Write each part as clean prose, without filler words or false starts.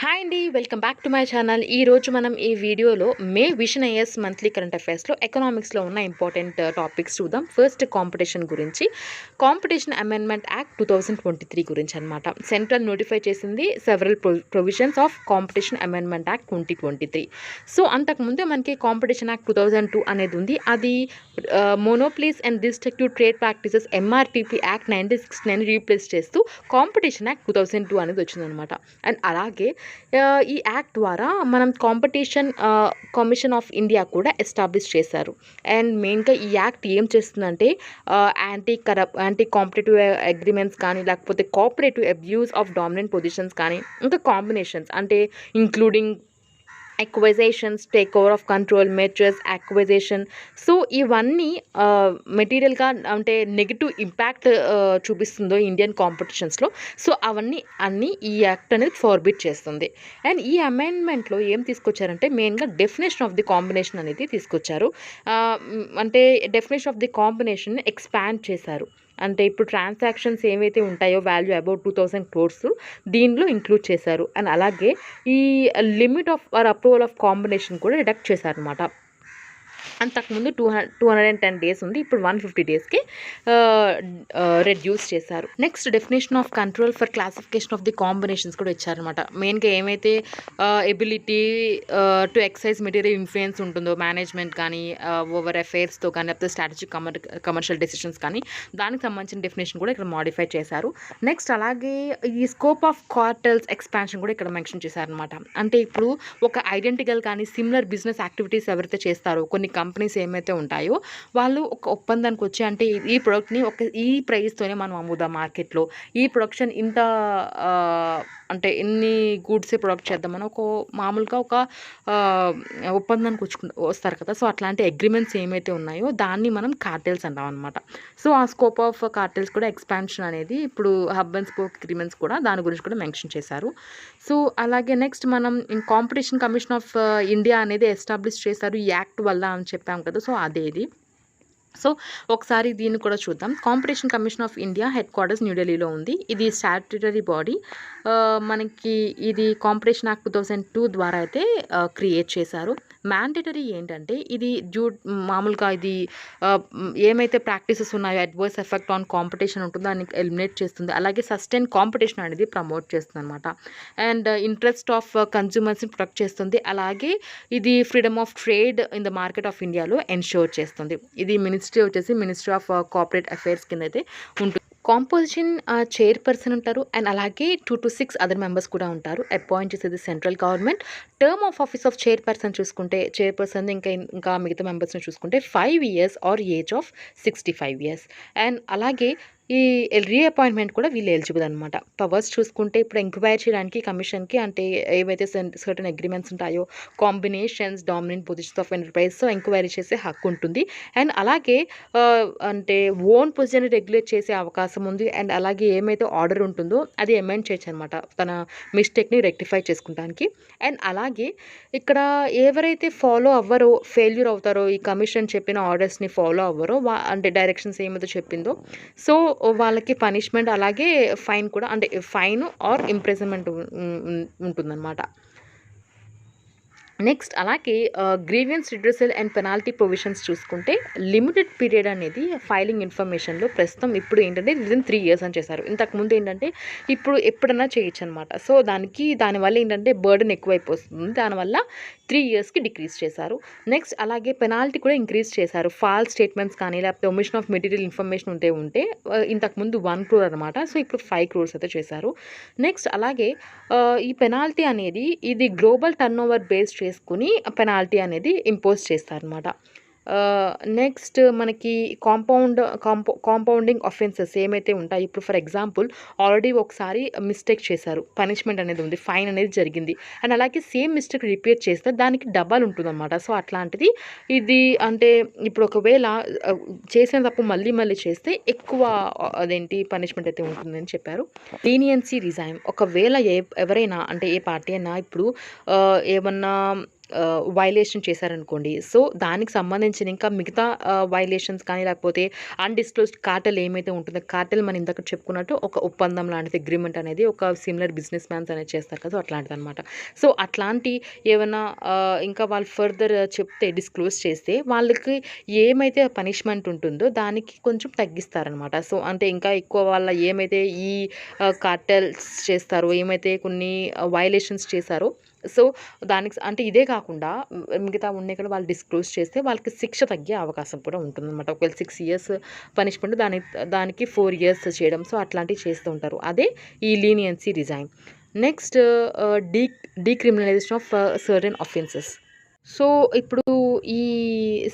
Hi అండి, welcome back to my channel. ఈరోజు మనం ఈ వీడియోలో May Vision IAS monthly current అఫైర్స్లో ఎకనామిక్స్లో ఉన్న ఇంపార్టెంట్ టాపిక్స్ చూద్దాం. ఫస్ట్ కాంపిటీషన్ గురించి. కాంపిటీషన్ అమెండ్మెంట్ యాక్ట్ 2023 గురించి అనమాట. సెంట్రల్ నోటిఫై చేసింది several provisions of competition amendment act 2023. So అంతకుముందే మనకి కాంపిటీషన్ యాక్ట్ 2002 అనేది ఉంది. అది monopolies and destructive trade practices MRTP act 1969 replace చేస్తూ కాంపిటీషన్ యాక్ట్ 2002 అనేది వచ్చిందనమాట. అండ్ అలాగే ఈ యాక్ట్ ద్వారా మనం కాంపిటీషన్ కమిషన్ ఆఫ్ ఇండియా కూడా ఎస్టాబ్లిష్ చేశారు. అండ్ మెయిన్గా ఈ యాక్ట్ ఏం చేస్తుందంటే యాంటీ కాంపిటేటివ్ అగ్రిమెంట్స్ కానీ, లేకపోతే cooperative abuse of dominant positions కానీ, ఇంకా కాంబినేషన్స్ అంటే including acquisitions, take over of control measures, acquisition. So ఇవన్నీ మెటీరియల్గా అంటే నెగిటివ్ ఇంపాక్ట్ చూపిస్తుందో ఇండియన్ కాంపిటీషన్స్లో, సో అన్నీ ఈ యాక్ట్ అనేది ఫార్బిట్ చేస్తుంది. అండ్ ఈ అమెండ్మెంట్లో ఏం తీసుకొచ్చారంటే మెయిన్గా డెఫినేషన్ ఆఫ్ ది కాంబినేషన్ అనేది తీసుకొచ్చారు. అంటే definition of the combination expand చేశారు. అంటే ఇప్పుడు ట్రాన్సాక్షన్స్ ఏవైతే ఉంటాయో వాల్యూ అబౌట్ 2000 crores దీనిలో ఇంక్లూడ్ చేశారు. అండ్ అలాగే ఈ limit of or approval of combination కూడా రిడక్ట్ చేశారనమాట. అంతకుముందు 210 days ఉంది, ఇప్పుడు 150 daysకి రెడ్యూస్ చేశారు. Next definition of control for classification of the combinations కూడా ఇచ్చారనమాట. మెయిన్గా ఏమైతే ability to exercise material influence ఉంటుందో మేనేజ్మెంట్ కానీ, ఓవర్ అఫైర్స్తో కానీ, లేకపోతే స్ట్రాటజిక్ కమర్షియల్ డెసిషన్స్ కానీ, దానికి సంబంధించిన డెఫినేషన్ కూడా ఇక్కడ మాడిఫై చేశారు. నెక్స్ట్ అలాగే ఈ స్కోప్ ఆఫ్ కార్టెల్స్ ఎక్స్పాన్షన్ కూడా ఇక్కడ మెన్షన్ చేశారనమాట. అంటే ఇప్పుడు ఒక ఐడెంటికల్ కానీ సిమిలర్ బిజినెస్ యాక్టివిటీస్ ఎవరైతే చేస్తారో కొన్ని కంపెనీస్ ఏమైతే ఉంటాయో వాళ్ళు ఒక ఒప్పందానికి వచ్చి, అంటే ఈ ప్రోడక్ట్ని ఈ ప్రైస్తోనే మనం అమ్ముదాం మార్కెట్లో, ఈ ప్రొడక్షన్ ఇంత అంటే ఎన్ని గూడ్సే ప్రొడక్ట్ చేద్దామని మామూలుగా ఒక ఒప్పందానికి వస్తారు కదా. సో అట్లాంటి అగ్రిమెంట్స్ ఏమైతే ఉన్నాయో దాన్ని మనం కార్టెల్స్ అంటాం అనమాట. సో ఆ స్కోప్ ఆఫ్ కార్టెల్స్ కూడా ఎక్స్పాన్షన్ అనేది ఇప్పుడు హబ్ అండ్ స్పోక్ అగ్రిమెంట్స్ కూడా దాని గురించి కూడా మెన్షన్ చేశారు. సో అలాగే నెక్స్ట్ మనం కాంపిటీషన్ కమిషన్ ఆఫ్ ఇండియా అనేది ఎస్టాబ్లిష్ చేశారు ఈ యాక్ట్ వల్ల అని చెప్పాం కదా. సో అదే ఇది. సో ఒకసారి దీన్ని కూడా చూద్దాం. Competition commission of India head quarters న్యూఢిల్లీలో ఉంది. ఇది స్టాట్యుటరీ బాడీ. మనకి ఇది కాంపిటీషన్ యాక్ట్ 2002 ద్వారా అయితే క్రియేట్ చేశారు. మ్యాండేటరీ ఏంటంటే ఇది మామూలుగా ఇది ఏమైతే ప్రాక్టీసెస్ ఉన్నాయో అడ్వర్స్ ఎఫెక్ట్ ఆన్ కాంపిటీషన్ ఉంటుందో దాన్ని ఎలిమినేట్ చేస్తుంది. అలాగే సస్టైన్ కాంపిటీషన్ అనేది ప్రమోట్ చేస్తుంది అనమాట. అండ్ ఇంట్రెస్ట్ ఆఫ్ కన్జ్యూమర్స్ని ప్రొటెక్ట్ చేస్తుంది. అలాగే ఇది freedom of trade in the market of ఇండియాలో ఎన్ష్యూర్ చేస్తుంది. ఇది మినిస్ట్రీ ఆఫ్ కార్పొరేట్ అఫైర్స్ కింద అయితే ఉంటుంది. కాంపోజిషన్ చైర్పర్సన్ ఉంటారు. అండ్ అలాగే 2 to 6 అదర్ మెంబర్స్ కూడా ఉంటారు. అపాయింట్ చేసేది central government. Term of office of chairperson చూసుకుంటే చైర్పర్సన్ ఇంకా మిగతా మెంబర్స్ని చూసుకుంటే 5 years or age of 65 years. And అలాగే ఈ రీఅపాయింట్మెంట్ కూడా వీళ్ళు ఎలిజిబుల్ అనమాట. పవర్స్ చూసుకుంటే ఇప్పుడు ఎంక్వైరీ చేయడానికి కమిషన్కి అంటే ఏవైతే సర్టన్ అగ్రిమెంట్స్ ఉంటాయో combinations dominant positions of enterprises enquiry చేసే హక్కు ఉంటుంది. అండ్ అలాగే అంటే ఓన్ పొజిషన్ రెగ్యులేట్ చేసే అవకాశం ఉంది. అండ్ అలాగే ఏమైతే ఆర్డర్ ఉంటుందో అది అమెండ్ చేయొచ్చు అనమాట తన మిస్టేక్ని రెక్టిఫై చేసుకుంటానికి. అండ్ అలాగే ఇక్కడ ఎవరైతే ఫాలో అవ్వరో ఫెయిల్యూర్ అవుతారో ఈ కమిషన్ చెప్పిన ఆర్డర్స్ని ఫాలో అవ్వరో అంటే డైరెక్షన్స్ ఏమైతే చెప్పిందో సో వాళ్ళకి పనిష్మెంట్ అలాగే ఫైన్ కూడా, అంటే ఫైన్ ఆర్ ఇంప్రిజన్మెంట్ ఉంటుందన్నమాట. నెక్స్ట్ అలాగే grievance redressal and penalty provisions చూసుకుంటే లిమిటెడ్ పీరియడ్ అనేది ఫైలింగ్ ఇన్ఫర్మేషన్లో ప్రస్తుతం ఇప్పుడు ఏంటంటే విదిన్ 3 years అని చేశారు. ఇంతకుముందు ఏంటంటే ఇప్పుడు ఎప్పుడన్నా చేయొచ్చు అనమాట. సో దానివల్ల ఏంటంటే బర్డెన్ ఎక్కువైపోతుంది. దానివల్ల 3 yearsకి డిక్రీజ్ చేశారు. నెక్స్ట్ అలాగే పెనాల్టీ కూడా ఇంక్రీజ్ చేశారు. ఫాల్స్ స్టేట్మెంట్స్ కానీ లేకపోతే ఒమిషన్ ఆఫ్ మెటీరియల్ ఇన్ఫర్మేషన్ ఉంటే ఇంతకుముందు 1 crore అనమాట. సో ఇప్పుడు 5 crores అయితే చేశారు. నెక్స్ట్ అలాగే ఈ పెనాల్టీ అనేది ఇది గ్లోబల్ టర్న్ ఓవర్ బేస్ చేసుకుని పెనాల్టీ అనేది ఇంపోజ్ చేస్తారనమాట. నెక్స్ట్ మనకి కాంపౌండింగ్ అఫెన్సెస్ ఏమైతే ఉంటాయి, ఇప్పుడు ఫర్ ఎగ్జాంపుల్ ఆల్రెడీ ఒకసారి మిస్టేక్ చేశారు, పనిష్మెంట్ అనేది ఉంది, ఫైన్ అనేది జరిగింది. అండ్ అలాగే సేమ్ మిస్టేక్ రిపీట్ చేస్తే దానికి డబల్ ఉంటుందన్నమాట. సో అట్లాంటిది ఇది అంటే ఇప్పుడు ఒకవేళ చేసిన తప్పు మళ్ళీ చేస్తే ఎక్కువ పనిష్మెంట్ అయితే ఉంటుందని చెప్పారు. లీనియన్సీ రిజైన్ ఒకవేళ ఎవరైనా అంటే ఏ పార్టీ అయినా ఇప్పుడు ఏమన్నా వైలేషన్ చేశారనుకోండి, సో దానికి సంబంధించిన ఇంకా మిగతా వైలేషన్స్ కానీ లేకపోతే అన్‌డిస్క్లోజ్డ్ కార్టెల్ ఏమైతే ఉంటుందో, కార్టెల్ మనం ఇందాక చెప్పుకున్నట్టు ఒక ఒప్పందం లాంటిది, అగ్రీమెంట్ అనేది ఒక సిమిలర్ బిజినెస్ మ్యాన్స్ అనేది చేస్తారు కదా! అట్లాంటిదనమాట. సో అట్లాంటి ఏవన్నా ఇంకా వాళ్ళు ఫర్దర్ చెప్తే డిస్క్లోజ్ చేస్తే వాళ్ళకి ఏమైతే పనిష్మెంట్ ఉంటుందో దానికి కొంచెం తగ్గిస్తారనమాట. సో అంటే ఇంకా ఎక్కువ వాళ్ళ ఏమైతే ఈ కార్టెల్స్ చేస్తారో, ఏమైతే కొన్ని వయలేషన్స్ చేశారో, సో దానికి అంటే ఇదే కాకుండా మిగతా ఉన్నాయి కూడా వాళ్ళు డిస్క్లోజ్ చేస్తే వాళ్ళకి శిక్ష తగ్గే అవకాశం కూడా ఉంటుందన్నమాట. ఒకవేళ 6 ఇయర్స్ పనిష్మెంట్ దానికి 4 ఇయర్స్ చేయడం, సో అట్లాంటివి చేస్తూ ఉంటారు. అదే ఈ లీనియన్సీ రిజైన్. నెక్స్ట్ డీ decriminalisation of certain offences. So ఇప్పుడు ఈ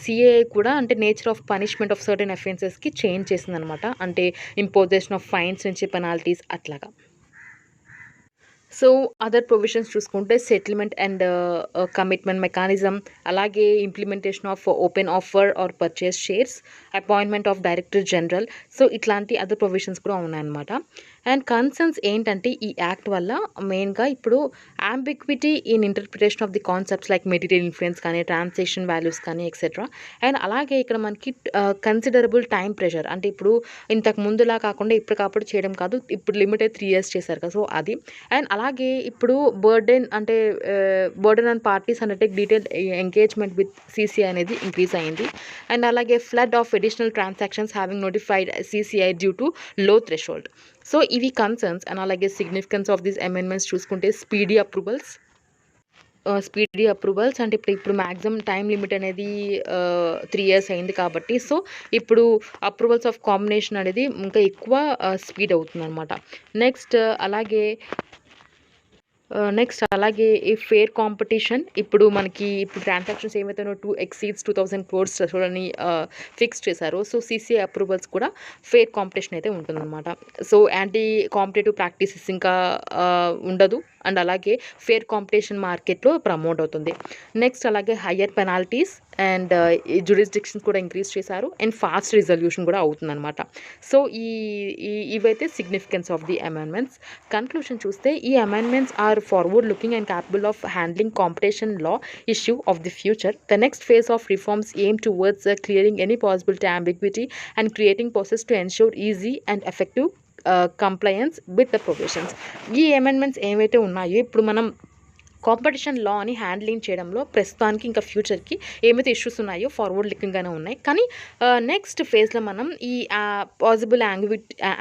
సీఏఏ కూడా అంటే nature of punishment of certain అఫెన్సెస్కి చేంజ్ చేసిందనమాట. అంటే ఇంపోజిషన్ ఆఫ్ ఫైన్స్ నుంచి పెనాల్టీస్ అట్లాగా. సో అదర్ ప్రొవిజన్స్ చూసుకుంటే సెటిల్మెంట్ అండ్ కమిట్మెంట్ మెకానిజం, అలాగే implementation of open offer or purchase shares, appointment of director general. So ఇట్లాంటి అదర్ ప్రొవిజన్స్ కూడా ఉన్నాయన్నమాట. అండ్ కన్సర్న్స్ ఏంటంటే ఈ యాక్ట్ వల్ల మెయిన్గా ఇప్పుడు ambiguity in interpretation of the concepts like material influence కానీ, ట్రాన్సాక్షన్ వాల్యూస్ కానీ ఎక్సెట్రా. అండ్ అలాగే ఇక్కడ మనకి కన్సిడరబుల్ టైం ప్రెషర్, అంటే ఇప్పుడు ఇంతకు ముందులా కాకుండా ఇప్పటికప్పుడు చేయడం కాదు, ఇప్పుడు లిమిటెడ్ 3 years చేశారు కదా, సో అది. అండ్ అలాగే ఇప్పుడు బర్డెన్ అంటే burden on parties undertake detail engagement with CCI అనేది ఇంక్రీజ్ అయింది. అండ్ అలాగే flood of additional transactions having notified CCI due to లో థ్రెషోల్డ్. సో ఇవి కన్సర్న్స్. అండ్ అలాగే సిగ్నిఫికెన్స్ ఆఫ్ దీస్ అమెండ్మెంట్స్ చూసుకుంటే స్పీడీ అప్రూవల్స్ అంటే ఇప్పుడు మ్యాక్సిమం టైం లిమిట్ అనేది 3 years అయింది కాబట్టి, సో ఇప్పుడు అప్రూవల్స్ ఆఫ్ కాంబినేషన్ అనేది ఇంకా ఎక్కువ స్పీడ్ అవుతుందన్నమాట. నెక్స్ట్ అలాగే ఈ ఫేర్ కాంపిటీషన్, ఇప్పుడు ట్రాన్సాక్షన్స్ ఏమైతే 2 exceeds 2000 crores అని ఫిక్స్ చేశారో, సో సీసీఐ అప్రూవల్స్ కూడా ఫేర్ కాంపిటీషన్ అయితే ఉంటుందన్నమాట. సో యాంటీ కాంపిటేటివ్ ప్రాక్టీసెస్ ఇంకా ఉండదు. అండ్ అలాగే ఫేర్ కాంపిటీషన్ మార్కెట్లో ప్రమోట్ అవుతుంది. నెక్స్ట్ అలాగే హయ్యర్ పెనాల్టీస్ అండ్ జ్యూరిస్డిక్షన్స్ కూడా ఇంక్రీజ్ చేశారు. అండ్ ఫాస్ట్ రిజల్యూషన్ కూడా అవుతుందన్నమాట. సో ఇవైతే significance of the amendments. Conclusion చూస్తే ఈ amendments are forward looking and capable of handling competition law issue of the future. The next phase of reforms aim towards clearing any possible ambiguity and creating process to ensure easy and effective compliance with the provisions. ఈ amendments ఏవైతే ఉన్నాయో ఇప్పుడు మనం competition లా అని handling చేయడంలో ప్రస్తుతానికి ఇంకా ఫ్యూచర్కి ఏమైతే ఇష్యూస్ ఉన్నాయో ఫార్వర్డ్ లుకింగ్గానే ఉన్నాయి. కానీ నెక్స్ట్ ఫేజ్లో మనం ఈ పాసిబుల్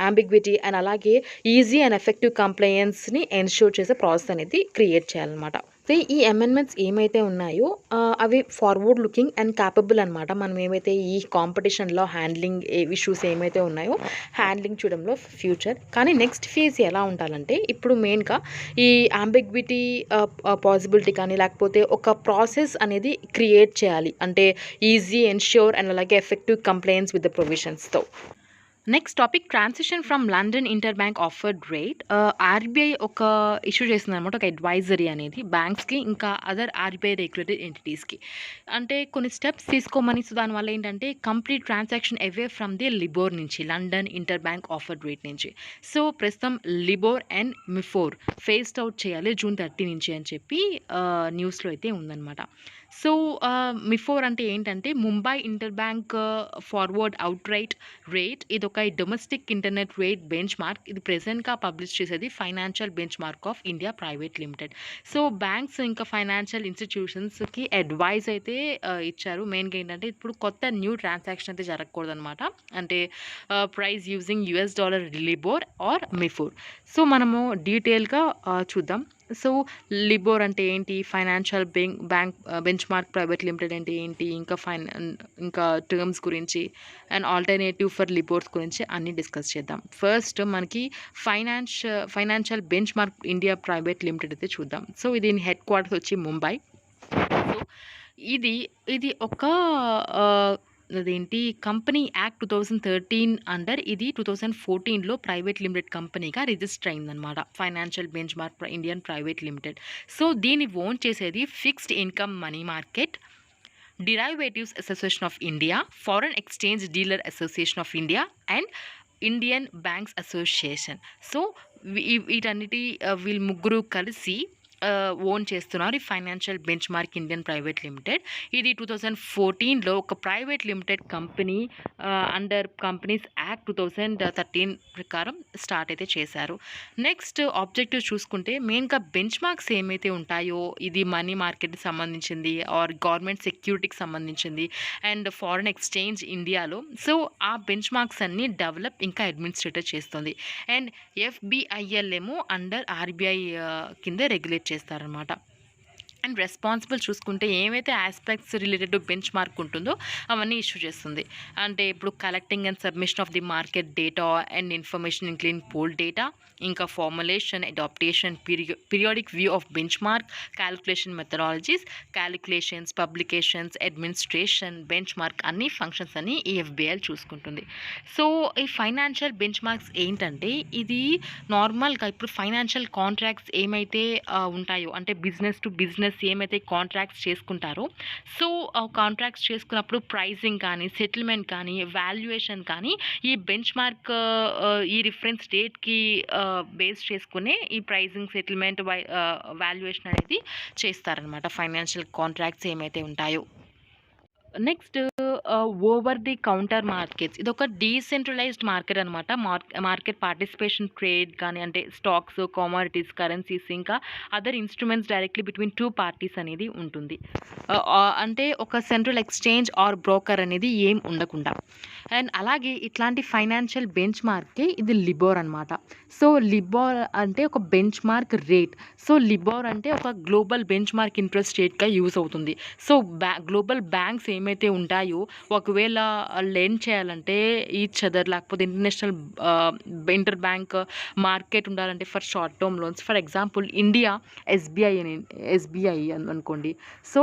అంబిగ్విటీ అండ్ అలాగే ఈజీ అండ్ ఎఫెక్టివ్ కంప్లయన్స్ని ఎన్ష్యూర్ చేసే ప్రాసెస్ అనేది క్రియేట్ చేయాలన్నమాట. సో ఈ అమెండ్మెంట్స్ ఏమైతే ఉన్నాయో అవి ఫార్వర్డ్ లుకింగ్ అండ్ క్యాపబుల్ అనమాట. మనం ఏమైతే ఈ కాంపిటీషన్లో హ్యాండ్లింగ్ ఇష్యూస్ ఏమైతే ఉన్నాయో హ్యాండ్లింగ్ చేయడంలో ఫ్యూచర్. కానీ నెక్స్ట్ ఫేజ్ ఎలా ఉండాలంటే ఇప్పుడు మెయిన్గా ఈ అంబిగ్విటీ పాసిబిలిటీ కానీ లేకపోతే ఒక ప్రాసెస్ అనేది క్రియేట్ చేయాలి, అంటే ఈజీ ఎన్ష్యూర్ అండ్ అలాగే ఎఫెక్టివ్ కంప్లైంట్స్ విత్ ద ప్రొవిజన్స్తో. Next topic transition from London interbank offered rate. RBI ఒక ఇష్యూ చేస్తుంది అనమాట, ఒక అడ్వైజరీ అనేది బ్యాంక్స్కి ఇంకా అదర్ ఆర్బీఐ రెగ్యులేటెడ్ ఎంటిటీస్కి. అంటే కొన్ని స్టెప్స్ తీసుకోమని. సో దానివల్ల ఏంటంటే complete transaction away from the LIBOR నుంచి, London interbank offered rate నుంచి. సో ప్రస్తుతం LIBOR and MIFOR phased out చేయాలి June 30 నుంచి అని చెప్పి న్యూస్లో అయితే ఉందన్నమాట. సో మిఫోర్ అంటే ఏంటంటే Mumbai interbank forward outright rate. ఇది ఒక domestic internet rate bench mark. ఇది ప్రెజెంట్గా పబ్లిష్ చేసేది financial bench mark of India private limited. So banks ఇంకా ఫైనాన్షియల్ ఇన్స్టిట్యూషన్స్కి అడ్వైజ్ అయితే ఇచ్చారు. మెయిన్గా ఏంటంటే ఇప్పుడు కొత్త న్యూ ట్రాన్సాక్షన్ అయితే జరగకూడదు అనమాట. అంటే ప్రైస్ యూజింగ్ $, లిబోర్ ఆర్ మిఫోర్. సో మనము డీటెయిల్గా చూద్దాం. సో లిబోర్ అంటే ఏంటి, financial bank bench mark private limited అంటే ఏంటి, ఇంకా టర్మ్స్ గురించి అండ్ ఆల్టర్నేటివ్ ఫర్ లిబోర్స్ గురించి అన్నీ డిస్కస్ చేద్దాం. ఫస్ట్ మనకి financial bench mark India private limited అయితే చూద్దాం. సో ఇది హెడ్ క్వార్టర్స్ వచ్చి ముంబై. సో ఇది ఒక అదేంటి కంపెనీ యాక్ట్ 2013 అండర్, ఇది 2014లో ప్రైవేట్ లిమిటెడ్ కంపెనీగా రిజిస్టర్ అయిందనమాట, financial bench mark Indian private limited. So దీన్ని ఓన్ చేసేది fixed income money market, derivatives association of India, foreign exchange dealer association of India and Indian banks association. So వీటన్నిటి వీళ్ళు ముగ్గురు కలిసి own చేస్తున్నారు ఈ financial bench mark Indian private limited. ఇది 2014లో ఒక private limited company under companies act 2013 ప్రకారం start అయితే చేశారు. నెక్స్ట్ ఆబ్జెక్టివ్ చూసుకుంటే మెయిన్గా బెంచ్ మార్క్స్ ఏమైతే ఉంటాయో ఇది మనీ మార్కెట్కి సంబంధించింది ఆర్ గవర్నమెంట్ సెక్యూరిటీకి సంబంధించింది అండ్ ఫారెన్ ఎక్స్చేంజ్ ఇండియాలో. సో ఆ బెంచ్ మార్క్స్ అన్ని డెవలప్ ఇంకా అడ్మినిస్ట్రేటర్ చేస్తుంది. అండ్ ఎఫ్బిఐఎల్ ఏమో అండర్ ఆర్బీఐ కింద రెగ్యులేట్ చేస్తారనమాట. అండ్ రెస్పాన్సిబుల్ చూసుకుంటే ఏవైతే aspects related to benchmark ఉంటుందో అవన్నీ ఇష్యూ చేస్తుంది. అంటే ఇప్పుడు collecting and submission of the market data and information including poll data, ఇంకా formulation, adaptation, periodic view of benchmark, calculation methodologies, calculations, publications, administration, benchmark అన్ని functions అన్ని ఈ ఎఫ్బిఐఎల్ చూసుకుంటుంది. సో ఈ ఫైనాన్షియల్ బెంచ్ మార్క్స్ ఏంటంటే ఇది నార్మల్గా ఇప్పుడు ఫైనాన్షియల్ కాంట్రాక్ట్స్ ఏమైతే ఉంటాయో అంటే బిజినెస్ టు బిజినెస్ ఏమైతే కాంట్రాక్ట్స్ చేసుకుంటారో సో కాంట్రాక్ట్స్ చేసుకున్నప్పుడు ప్రైసింగ్ కానీ సెటిల్మెంట్ కానీ వాల్యుయేషన్ కానీ ఈ బెంచ్ మార్క్ ఈ రిఫరెన్స్ డేట్కి బేస్ చేసుకునే ఈ ప్రైసింగ్ సెటిల్మెంట్ వాల్యుయేషన్ అనేది చేస్తారనమాట ఫైనాన్షియల్ కాంట్రాక్ట్స్ ఏమైతే ఉంటాయో. Next over the counter markets ఇది ఒక డీసెంట్రలైజ్డ్ మార్కెట్ అనమాట. మార్కెట్ పార్టిసిపేషన్ ట్రేడ్ కానీ అంటే స్టాక్స్, కామోడిటీస్, కరెన్సీస్ ఇంకా other instruments directly between two parties అనేది ఉంటుంది. అంటే ఒక సెంట్రల్ ఎక్స్చేంజ్ ఆర్ బ్రోకర్ అనేది ఏం ఉండకుండా. అండ్ అలాగే ఇట్లాంటి ఫైనాన్షియల్ బెంచ్ మార్క్కి ఇది లిబోర్ అనమాట. సో లిబోర్ అంటే ఒక benchmark rate. So LIBOR అంటే ఒక గ్లోబల్ బెంచ్ మార్క్ ఇంట్రెస్ట్ రేట్గా యూజ్ అవుతుంది. సో గ్లోబల్ బ్యాంక్స్ ఏమైతే ఉంటాయో ఒకవేళ లెండ్ చేయాలంటే ఈచ్ అదర్ లేకపోతే ఇంటర్నేషనల్ ఇంటర్ బ్యాంక్ మార్కెట్ ఉండాలంటే for short term loans for example India SBI అనుకోండి. సో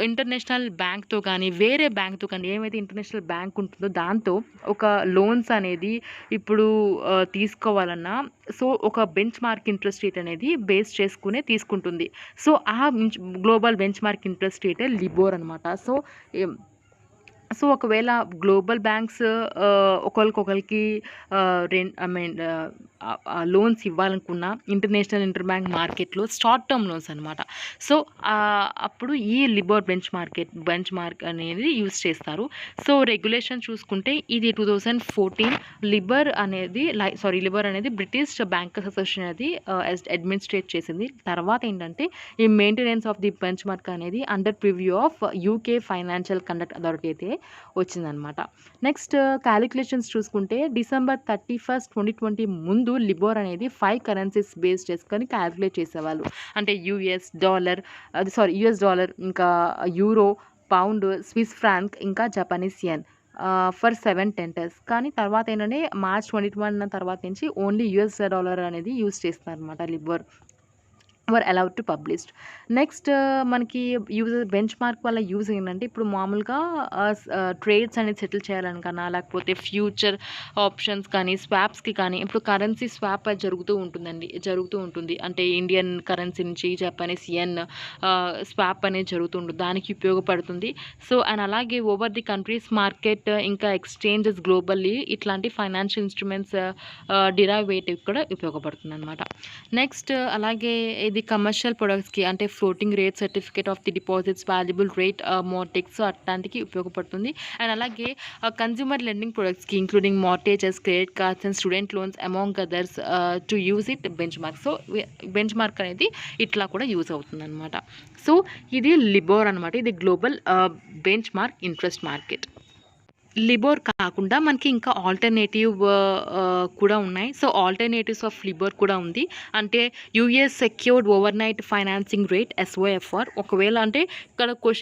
ఇంటర్నేషనల్ బ్యాంక్తో కానీ వేరే బ్యాంక్తో కానీ ఏమైతే ఇంటర్నేషనల్ బ్యాంక్ ఉంటుందో దాంతో ఒక లోన్స్ అనేది ఇప్పుడు తీసుకోవాలన్నా సో ఒక బెంచ్ మార్క్ ఇంట్రెస్ట్ రేట్ అనేది బేస్ చేసుకునే తీసుకుంటుంది. సో ఆ గ్లోబల్ బెంచ్ మార్క్ ఇంట్రెస్ట్ రేటే లిబోర్ అనమాట. సో ఒకవేళ గ్లోబల్ బ్యాంక్స్ ఒకరికి లోన్స్ ఇవ్వాలనుకున్న ఇంటర్నేషనల్ ఇంటర్ బ్యాంక్ మార్కెట్లో షార్ట్ టర్మ్ లోన్స్ అనమాట. సో అప్పుడు ఈ లిబోర్ బెంచ్ మార్క్ అనేది యూజ్ చేస్తారు. సో రెగ్యులేషన్ చూసుకుంటే ఇది 2014 లిబర్ అనేది బ్రిటిష్ బ్యాంకర్స్ అసోసియేషన్ అనేది అడ్మినిస్ట్రేట్ చేసింది. తర్వాత ఏంటంటే ఈ maintenance of the benchmark అనేది under preview of UK financial conduct authority అయితే వచ్చిందనమాట. నెక్స్ట్ క్యాలిక్యులేషన్స్ చూసుకుంటే December 31, 2020 ముందు లిబోర్ అనేది 5 కరెన్సీస్ బేస్ చేసుకొని క్యాలిక్యులేట్ చేసేవాళ్ళు. అంటే యుఎస్ డాలర్ ఇంకా యూరో, పౌండ్, స్విస్ ఫ్రాంక్ ఇంకా జపనీస్ యెన్ ఫర్ 7 టెంటర్స్. కానీ తర్వాత ఏంటంటే March 2021 తర్వాత నుంచి ఓన్లీ యుఎస్ డాలర్ అనేది యూజ్ చేస్తున్నారు అనమాట లిబోర్ వర్ అలౌడ్ టు పబ్లిష్డ్. నెక్స్ట్ మనకి బెంచ్ మార్క్ వల్ల యూజ్ ఏంటంటే ఇప్పుడు మామూలుగా ట్రేడ్స్ అనేది సెటిల్ చేయాలనుకన్నా లేకపోతే ఫ్యూచర్ ఆప్షన్స్ కానీ స్వాప్స్కి కానీ ఇప్పుడు కరెన్సీ స్వాప్ అది జరుగుతూ ఉంటుంది. అంటే ఇండియన్ కరెన్సీ నుంచి జపనీస్ యెన్ స్వాప్ అనేది జరుగుతుంటుంది, దానికి ఉపయోగపడుతుంది. సో అండ్ అలాగే ఓవర్ ది కంట్రీస్ మార్కెట్ ఇంకా ఎక్స్చేంజెస్ గ్లోబల్లీ ఇట్లాంటి ఫైనాన్షియల్ ఇన్స్ట్రుమెంట్స్ డిరైవేటివ్ కూడా ఉపయోగపడుతుంది అనమాట. నెక్స్ట్ అలాగే ఇది కమర్షియల్ ప్రొడక్ట్స్కి అంటే floating rate, certificate of the deposits, valuable rate mortgages అట్లాంటికి ఉపయోగపడుతుంది. అండ్ అలాగే కన్జ్యూమర్ లెండింగ్ ప్రొడక్ట్స్కి including mortgages, credit cards and student loans among others to use it benchmark. So benchmark అనేది ఇట్లా కూడా యూజ్ అవుతుంది అనమాట. సో ఇది లిబోర్ అనమాట. ఇది global benchmark interest market. LIBOR కాకుండా మనకి ఇంకా ఆల్టర్నేటివ్ కూడా ఉన్నాయి. సో ఆల్టర్నేటివ్స్ ఆఫ్ లిబోర్ కూడా ఉంది. అంటే US secured over night financing rate SOFR. ఒకవేళ అంటే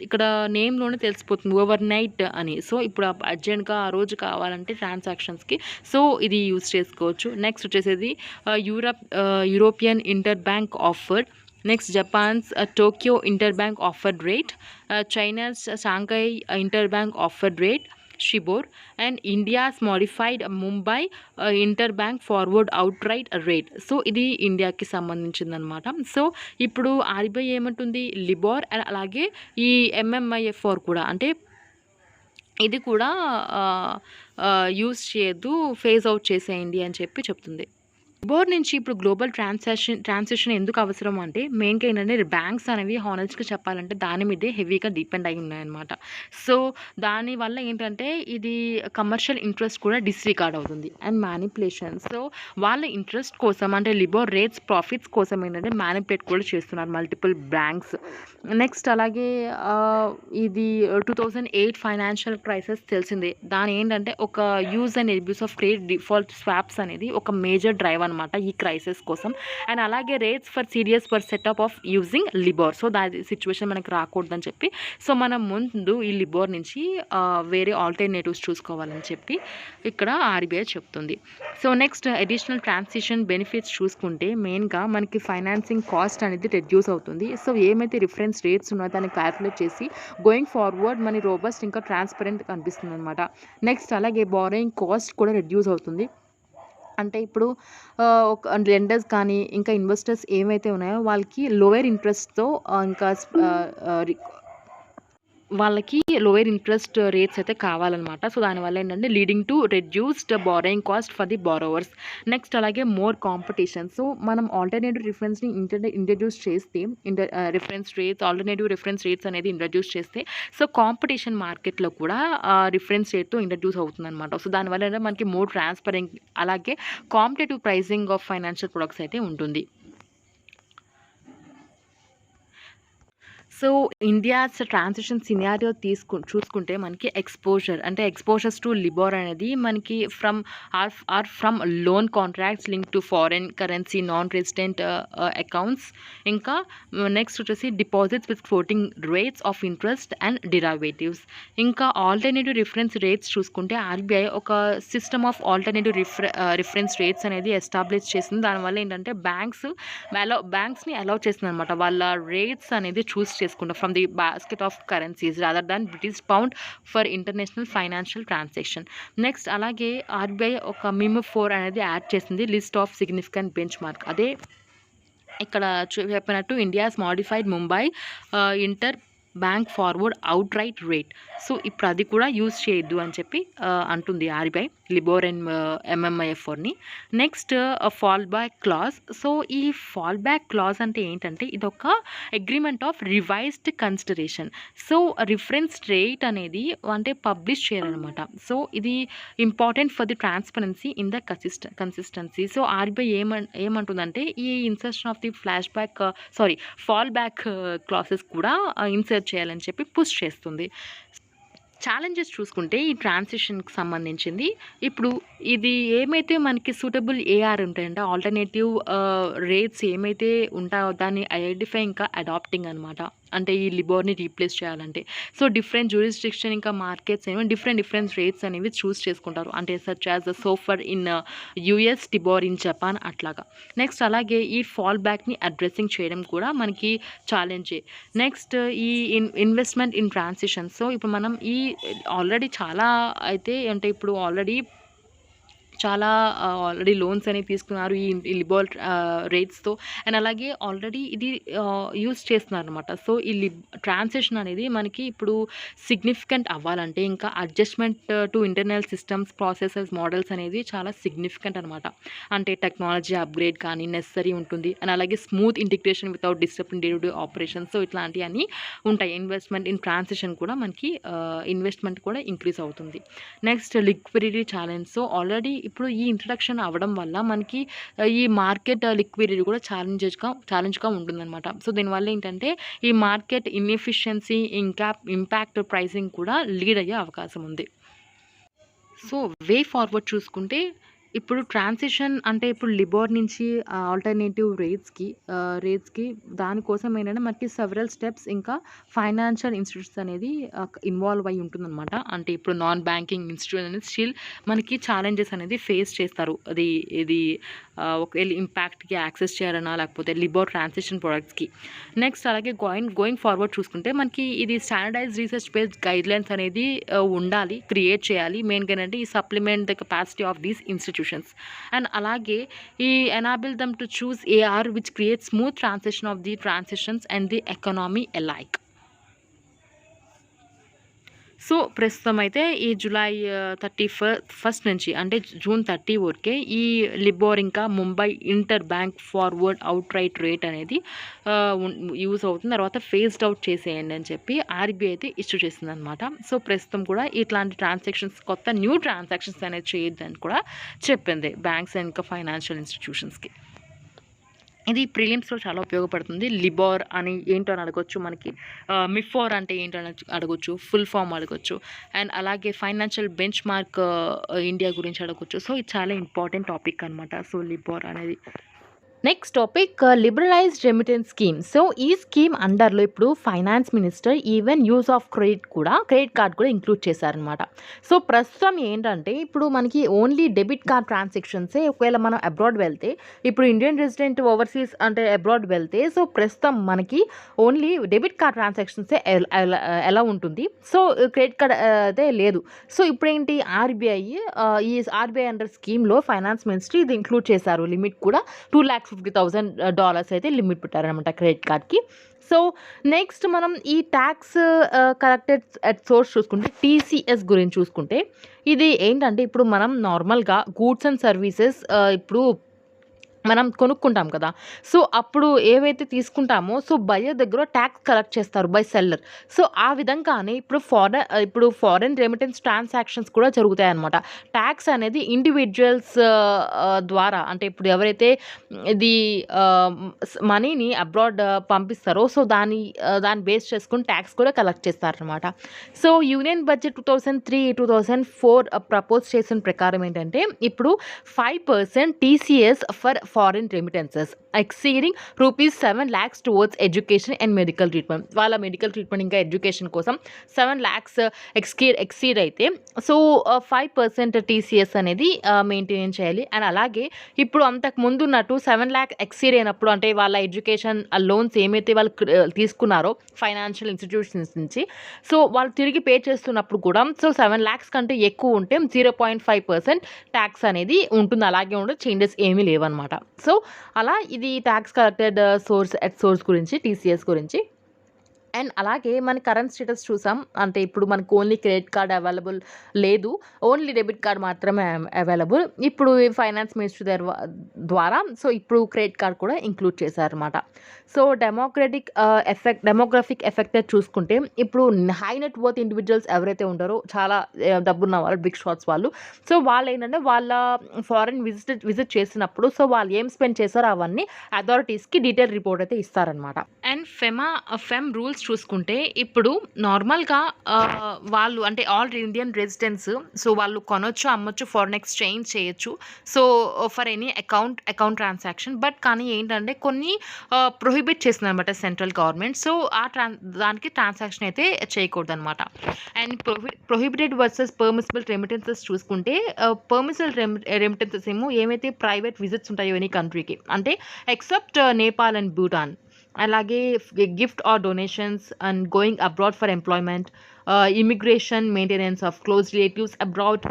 ఇక్కడ నేమ్లోనే తెలిసిపోతుంది ఓవర్ నైట్ అని. సో ఇప్పుడు అర్జెంట్గా ఆ రోజు కావాలంటే ట్రాన్సాక్షన్స్కి సో ఇది యూజ్ చేసుకోవచ్చు. నెక్స్ట్ వచ్చేసేది European inter bank offered. Next Japan's Tokyo inter bank offered rate, China's Shanghai inter bank offered rate షిబోర్ and India's modified Mumbai interbank forward outright rate. So ఇది ఇండియాకి సంబంధించిందనమాట. సో ఇప్పుడు RBI ఏమంటుంది లిబోర్ and అలాగే ఈ MMIFR కూడా అంటే ఇది కూడా యూజ్ చేయొద్దు, ఫేజ్ అవుట్ చేసేయండి అని చెప్తుంది. బోర్ నుంచి ఇప్పుడు గ్లోబల్ ట్రాన్సాక్షన్ ఎందుకు అవసరం అంటే మెయిన్గా ఏంటంటే బ్యాంక్స్ అనేవి హానెస్ట్గా చెప్పాలంటే దాని మీదే హెవీగా డిపెండ్ అయి ఉన్నాయన్నమాట. సో దానివల్ల ఏంటంటే ఇది కమర్షియల్ ఇంట్రెస్ట్ కూడా డిస్రిగార్డ్ అవుతుంది అండ్ మ్యానిపులేషన్. సో వాళ్ళ ఇంట్రెస్ట్ కోసం అంటే లిబోర్ రేట్స్ ప్రాఫిట్స్ కోసం ఏంటంటే మ్యానిపులేట్ కూడా చేస్తున్నారు మల్టిపుల్ బ్యాంక్స్. నెక్స్ట్ అలాగే ఇది 2008 ఫైనాన్షియల్ క్రైసిస్ తెలిసిందే. దాని ఏంటంటే ఒక use and abuse of credit default swaps అనేది ఒక మేజర్ డ్రైవ్ అనమాట ఈ క్రైసిస్ కోసం. అండ్ అలాగే rates for serious for setup of using LIBOR. So దాని సిచ్యువేషన్ మనకి రాకూడదని చెప్పి సో మనం ముందు ఈ లిబోర్ నుంచి వేరే ఆల్టర్నేటివ్స్ చూసుకోవాలని చెప్పి ఇక్కడ ఆర్బీఐ చెప్తుంది. So next additional transition benefits చూసుకుంటే మెయిన్గా మనకి ఫైనాన్సింగ్ కాస్ట్ అనేది రెడ్యూస్ అవుతుంది. సో ఏమైతే రిఫరెన్స్ రేట్స్ ఉన్నాయో దాన్ని క్యాల్కులేట్ చేసి గోయింగ్ ఫార్వర్డ్ మన రోబస్ట్ ఇంకా ట్రాన్స్పరెంట్ కనిపిస్తుంది అనమాట. నెక్స్ట్ అలాగే బారోయింగ్ కాస్ట్ కూడా రెడ్యూస్ అవుతుంది. అంటే ఇప్పుడు ఒక లెండర్స్ కానీ ఇంకా ఇన్వెస్టర్స్ ఏమైతే ఉన్నాయో వాళ్ళకి లోయర్ ఇంట్రెస్ట్తో ఇంకా వాళ్ళకి లోయర్ ఇంట్రెస్ట్ రేట్స్ అయితే కావాలన్నమాట. సో దానివల్ల ఏంటంటే leading to reduced borrowing cost for the borrowers. Next అలాగే మోర్ కాంపిటీషన్. సో మనం ఆల్టర్నేటివ్ రిఫరెన్స్ని ఇంట్రడ్యూస్ చేస్తే ఆల్టర్నేటివ్ రిఫరెన్స్ రేట్స్ అనేది ఇంట్రడ్యూస్ చేస్తే సో కాంపిటీషన్ మార్కెట్లో కూడా రిఫరెన్స్ రేట్తో ఇంట్రడ్యూస్ అవుతుందన్నమాట. సో దానివల్ల ఏంటంటే మనకి మోర్ ట్రాన్స్పరెంట్ అలాగే competitive pricing of financial products అయితే ఉంటుంది. సో ఇండియాస్ ట్రాన్సిషన్ సినారియో చూసుకుంటే మనకి ఎక్స్పోజర్స్ టు లిబోర్ అనేది మనకి from loan contracts link to foreign currency non resident accounts. ఇంకా నెక్స్ట్ వచ్చేసి deposits with floating rates of interest and derivatives. ఇంకా ఆల్టర్నేటివ్ రిఫరెన్స్ రేట్స్ చూసుకుంటే ఆర్బీఐ ఒక system of alternative reference rates అనేది ఎస్టాబ్లిష్ చేసింది. దానివల్ల ఏంటంటే బ్యాంక్స్ని అలౌ చేస్తుంది అనమాట వాళ్ళ రేట్స్ అనేది చూస్ చేసుకుంటాం from the basket of currencies rather than British pound for international financial transaction. Next అలాగే ఆర్బీఐ ఒక MIM4 అనేది యాడ్ చేసింది list of significant benchmark. అదే ఇక్కడ చెప్పినట్టు India's modified Mumbai interbank forward outright rate. So ఇప్పుడు అది కూడా యూజ్ చేయొద్దు అని చెప్పి అంటుంది ఆర్బీఐ లిబోర్ అండ్ MMIF4ని. Next fallback clause. So ఈ ఫాల్ బ్యాక్ క్లాజ్ అంటే ఏంటంటే ఇదొక agreement of revised consideration. So reference rate అనేది అంటే పబ్లిష్ చేయాలన్నమాట. సో ఇది important for the transparency in the consistency. So RBI ఏమంటుందంటే ఈ insertion of the fall back classes కూడా ఇన్సర్ట్ చేయాలని చెప్పి పుష్ చేస్తుంది. ఛాలెంజెస్ చూసుకుంటే ఈ ట్రాన్సిషన్కి సంబంధించింది ఇప్పుడు ఇది ఏమైతే మనకి సూటబుల్ ఏఆర్ ఉంటాయంటే ఆల్టర్నేటివ్ రేట్స్ ఏమైతే ఉంటాయో దాన్ని ఐడెంటిఫై ఇంకా అడాప్టింగ్ అనమాట. అంటే ఈ లిబోర్ని రీప్లేస్ చేయాలంటే సో డిఫరెంట్ జ్యూరిస్డిక్షన్ ఇంకా మార్కెట్స్ ఏమో డిఫరెంట్ రేట్స్ అనేవి చూస్ చేసుకుంటారు. అంటే such as the so far in US, Tibor in Japan అట్లాగా. నెక్స్ట్ అలాగే ఈ ఫాల్ బ్యాక్ని అడ్రస్సింగ్ చేయడం కూడా మనకి ఛాలెంజే. నెక్స్ట్ ఈ ఇన్వెస్ట్మెంట్ ఇన్ ట్రాన్సిషన్. సో ఇప్పుడు మనం ఈ ఆల్రెడీ చాలా అయితే అంటే ఇప్పుడు ఆల్రెడీ లోన్స్ అనేవి తీసుకున్నారు ఈ లిబోర్ రేట్స్తో. అండ్ అలాగే ఆల్రెడీ ఇది యూస్ చేస్తున్నారు అనమాట. సో ఈ ట్రాన్సాక్షన్ అనేది మనకి ఇప్పుడు సిగ్నిఫికెంట్ అవ్వాలంటే ఇంకా adjustment to internal systems processes models అనేది చాలా సిగ్నిఫికెంట్ అనమాట. అంటే టెక్నాలజీ అప్గ్రేడ్ కానీ నెసరీ ఉంటుంది. అండ్ అలాగే smooth integration without disturbing day to day operations. So ఇట్లాంటివన్నీ ఉంటాయి. ఇన్వెస్ట్మెంట్ ఇన్ ట్రాన్సాక్షన్ కూడా మనకి ఇన్వెస్ట్మెంట్ కూడా ఇంక్రీజ్ అవుతుంది. Next liquidity challenge. So already ఇప్పుడు ఈ ఇంట్రడక్షన్ అవ్వడం వల్ల మనకి ఈ మార్కెట్ లిక్విడిటీ కూడా ఛాలెంజ్గా ఉంటుందన్నమాట. సో దీనివల్ల ఏంటంటే ఈ మార్కెట్ ఇన్ఎఫిషియన్సీ ఇంకా ఇంపాక్ట్ ప్రైసింగ్ కూడా లీడ్ అయ్యే అవకాశం ఉంది. సో వే ఫార్వర్డ్ చూసుకుంటే ఇప్పుడు ట్రాన్సిషన్ అంటే ఇప్పుడు లిబోర్ నుంచి ఆల్టర్నేటివ్ రేట్స్కి దానికోసం ఏంటంటే మనకి సెవరల్ స్టెప్స్ ఇంకా ఫైనాన్షియల్ ఇన్స్టిట్యూట్స్ అనేది ఇన్వాల్వ్ అయి ఉంటుందన్నమాట. అంటే ఇప్పుడు నాన్ బ్యాంకింగ్ ఇన్స్టిట్యూట్ అనేది స్టిల్ మనకి ఛాలెంజెస్ అనేది ఫేస్ చేస్తారు. ఇది ఒకవేళ ఇంపాక్ట్కి యాక్సెస్ చేయాలన్నా లేకపోతే లిబోర్ ట్రాన్సిషన్ ప్రొడక్ట్స్కి. నెక్స్ట్ అలాగే గోయింగ్ ఫార్వర్డ్ చూసుకుంటే మనకి ఇది స్టాండర్డైజ్ రీసెర్చ్ బేస్డ్ గైడ్లైన్స్ అనేది ఉండాలి, క్రియేట్ చేయాలి. మెయిన్గా ఏంటంటే ఈ supplement the capacity of these institutions. And అలాగే ఈ enable them to choose AR which create smooth transition of the transitions and the economy alike. So ప్రస్తుతం అయితే ఈ జూలై 31 నుంచి అంటే జూన్ 30 వరకే ఈ లిబోర్ ఇంకా Mumbai interbank forward outright rate అనేది యూజ్ అవుతుంది. తర్వాత ఫేస్డ్ అవుట్ చేసేయండి అని చెప్పి ఆర్బీఐ అయితే ఇష్యూ చేసింది అనమాట. సో ప్రస్తుతం కూడా ఇట్లాంటి ట్రాన్సాక్షన్స్ కొత్త న్యూ ట్రాన్సాక్షన్స్ అనేది చేయొద్దని కూడా చెప్పింది బ్యాంక్స్ ఇంకా ఫైనాన్షియల్ ఇన్స్టిట్యూషన్స్కి. ఇది ప్రిలిమ్స్లో చాలా ఉపయోగపడుతుంది. లిబార్ అని ఏంటో అని అడగొచ్చు, మనకి మిఫార్ అంటే ఏంటో అని అడగొచ్చు, ఫుల్ ఫామ్ అడగొచ్చు, అండ్ అలాగే ఫైనాన్షియల్ బెంచ్ మార్క్ ఇండియా గురించి అడగొచ్చు. సో ఇది చాలా ఇంపార్టెంట్ టాపిక్ అనమాట. సో లిబార్ అనేది. Next topic liberalised remittance scheme. So ఈ స్కీమ్ అండర్లో ఇప్పుడు finance minister even use of credit card కూడా ఇంక్లూడ్ చేశారనమాట. సో ప్రస్తుతం ఏంటంటే ఇప్పుడు మనకి ఓన్లీ డెబిట్ కార్డ్ ట్రాన్సాక్షన్సే. ఒకవేళ మనం అబ్రాడ్ వెళ్తే, ఇప్పుడు ఇండియన్ రెసిడెంట్ ఓవర్సీస్ అంటే అబ్రాడ్ వెళ్తే, సో ప్రస్తుతం మనకి ఓన్లీ డెబిట్ కార్డ్ ట్రాన్సాక్షన్సే ఎలా ఉంటుంది. సో క్రెడిట్ కార్డ్ అయితే లేదు. సో ఇప్పుడేంటి ఈ ఆర్బీఐ అండర్ స్కీమ్లో ఫైనాన్స్ మినిస్ట్రీ ఇది ఇంక్లూడ్ చేశారు. లిమిట్ కూడా $250,000 అయితే లిమిట్ పెట్టారనమాట క్రెడిట్ కార్డ్కి. సో నెక్స్ట్ మనం ఈ ట్యాక్స్ కలెక్టెడ్ అట్ సోర్స్ చూసుకుంటే టీసీఎస్ గురించి చూసుకుంటే, ఇది ఏంటంటే ఇప్పుడు మనం నార్మల్గా గూడ్స్ అండ్ సర్వీసెస్ ఇప్పుడు మనం కొనుక్కుంటాం కదా. సో అప్పుడు ఏవైతే తీసుకుంటామో సో బయ్యర్ దగ్గర ట్యాక్స్ కలెక్ట్ చేస్తారు బై సెల్లర్. సో ఆ విధంగానే ఇప్పుడు ఫారెన్ రెమిటెన్స్ ట్రాన్సాక్షన్స్ కూడా జరుగుతాయి అన్నమాట. ట్యాక్స్ అనేది ఇండివిజువల్స్ ద్వారా, అంటే ఇప్పుడు ఎవరైతే ఇది మనీని అబ్రాడ్ పంపిస్తారో సో దాన్ని బేస్ చేసుకుని ట్యాక్స్ కూడా కలెక్ట్ చేస్తారనమాట. సో యూనియన్ బడ్జెట్ 2003-2004 ప్రపోజ్ చేసిన ప్రకారం ఏంటంటే ఇప్పుడు 5% TCS for foreign remittances exceeding ₹7 lakhs towards education and medical treatment. వాళ్ళ మెడికల్ ట్రీట్మెంట్ ఇంకా ఎడ్యుకేషన్ కోసం 7 lakhs ఎక్సీడ్ అయితే సో 5% టీసీఎస్ అనేది మెయింటైన్ చేయాలి. అండ్ అలాగే ఇప్పుడు అంతకు ముందు ఉన్నట్టు 7 lakh ఎక్సీడ్ అయినప్పుడు, అంటే వాళ్ళ ఎడ్యుకేషన్ లోన్స్ ఏమైతే వాళ్ళు తీసుకున్నారో ఫైనాన్షియల్ ఇన్స్టిట్యూషన్స్ నుంచి, సో వాళ్ళు తిరిగి పే చేస్తున్నప్పుడు కూడా సో 7 lakhs కంటే ఎక్కువ ఉంటే 0.5% ట్యాక్స్ అనేది ఉంటుంది. అలాగే ఉండదు, చేంజెస్ ఏమీ లేవన్నమాట. సో అలా ఇది ట్యాక్స్ కలెక్టెడ్ సోర్స్ గురించి, టీసీఎస్ గురించి. అండ్ అలాగే మన కరెంట్ స్టేటస్ చూసాం. అంటే ఇప్పుడు మనకు ఓన్లీ క్రెడిట్ కార్డ్ అవైలబుల్ లేదు, ఓన్లీ డెబిట్ కార్డ్ మాత్రమే అవైలబుల్. ఇప్పుడు ఫైనాన్స్ మినిస్ట్రీ ద్వారా సో ఇప్పుడు క్రెడిట్ కార్డ్ కూడా ఇంక్లూడ్ చేశారన్నమాట. సో డెమోగ్రఫిక్ ఎఫెక్టెడ్ చూసుకుంటే ఇప్పుడు హై నెట్ వర్త్ ఇండివిజువల్స్ ఎవరైతే ఉంటారో, చాలా డబ్బున్న వాళ్ళు, బిగ్ షాట్స్ వాళ్ళు, సో వాళ్ళు ఏంటంటే వాళ్ళ ఫారెన్ విజిట్ చేసినప్పుడు సో వాళ్ళు ఏం స్పెండ్ చేశారో అవన్నీ అథారిటీస్కి డీటెయిల్ రిపోర్ట్ అయితే ఇస్తారనమాట. అండ్ ఫెమ్ రూల్స్ చూసుకుంటే ఇప్పుడు నార్మల్గా వాళ్ళు అంటే ఆల్ ఇండియన్ రెసిడెంట్స్, సో వాళ్ళు కొనొచ్చు, అమ్మొచ్చు, ఫారెన్ ఎక్స్చేంజ్ చేయొచ్చు, so for any account transaction. But కానీ ఏంటంటే కొన్ని ప్రొహిబిట్ చేస్తుంది అనమాట సెంట్రల్ గవర్నమెంట్. సో దానికి ట్రాన్సాక్షన్ అయితే చేయకూడదు అనమాట. And prohibited versus permissible remittances చూసుకుంటే, పర్మిసిబుల్ రెమిటెన్సెస్ ఏమో ఏమైతే ప్రైవేట్ విజిట్స్ ఉంటాయో ఎనీ కంట్రీకి, అంటే ఎక్సెప్ట్ నేపాల్ అండ్ భూటాన్. అలాగే gift or donations and going abroad for employment, immigration, maintenance of close relatives abroad,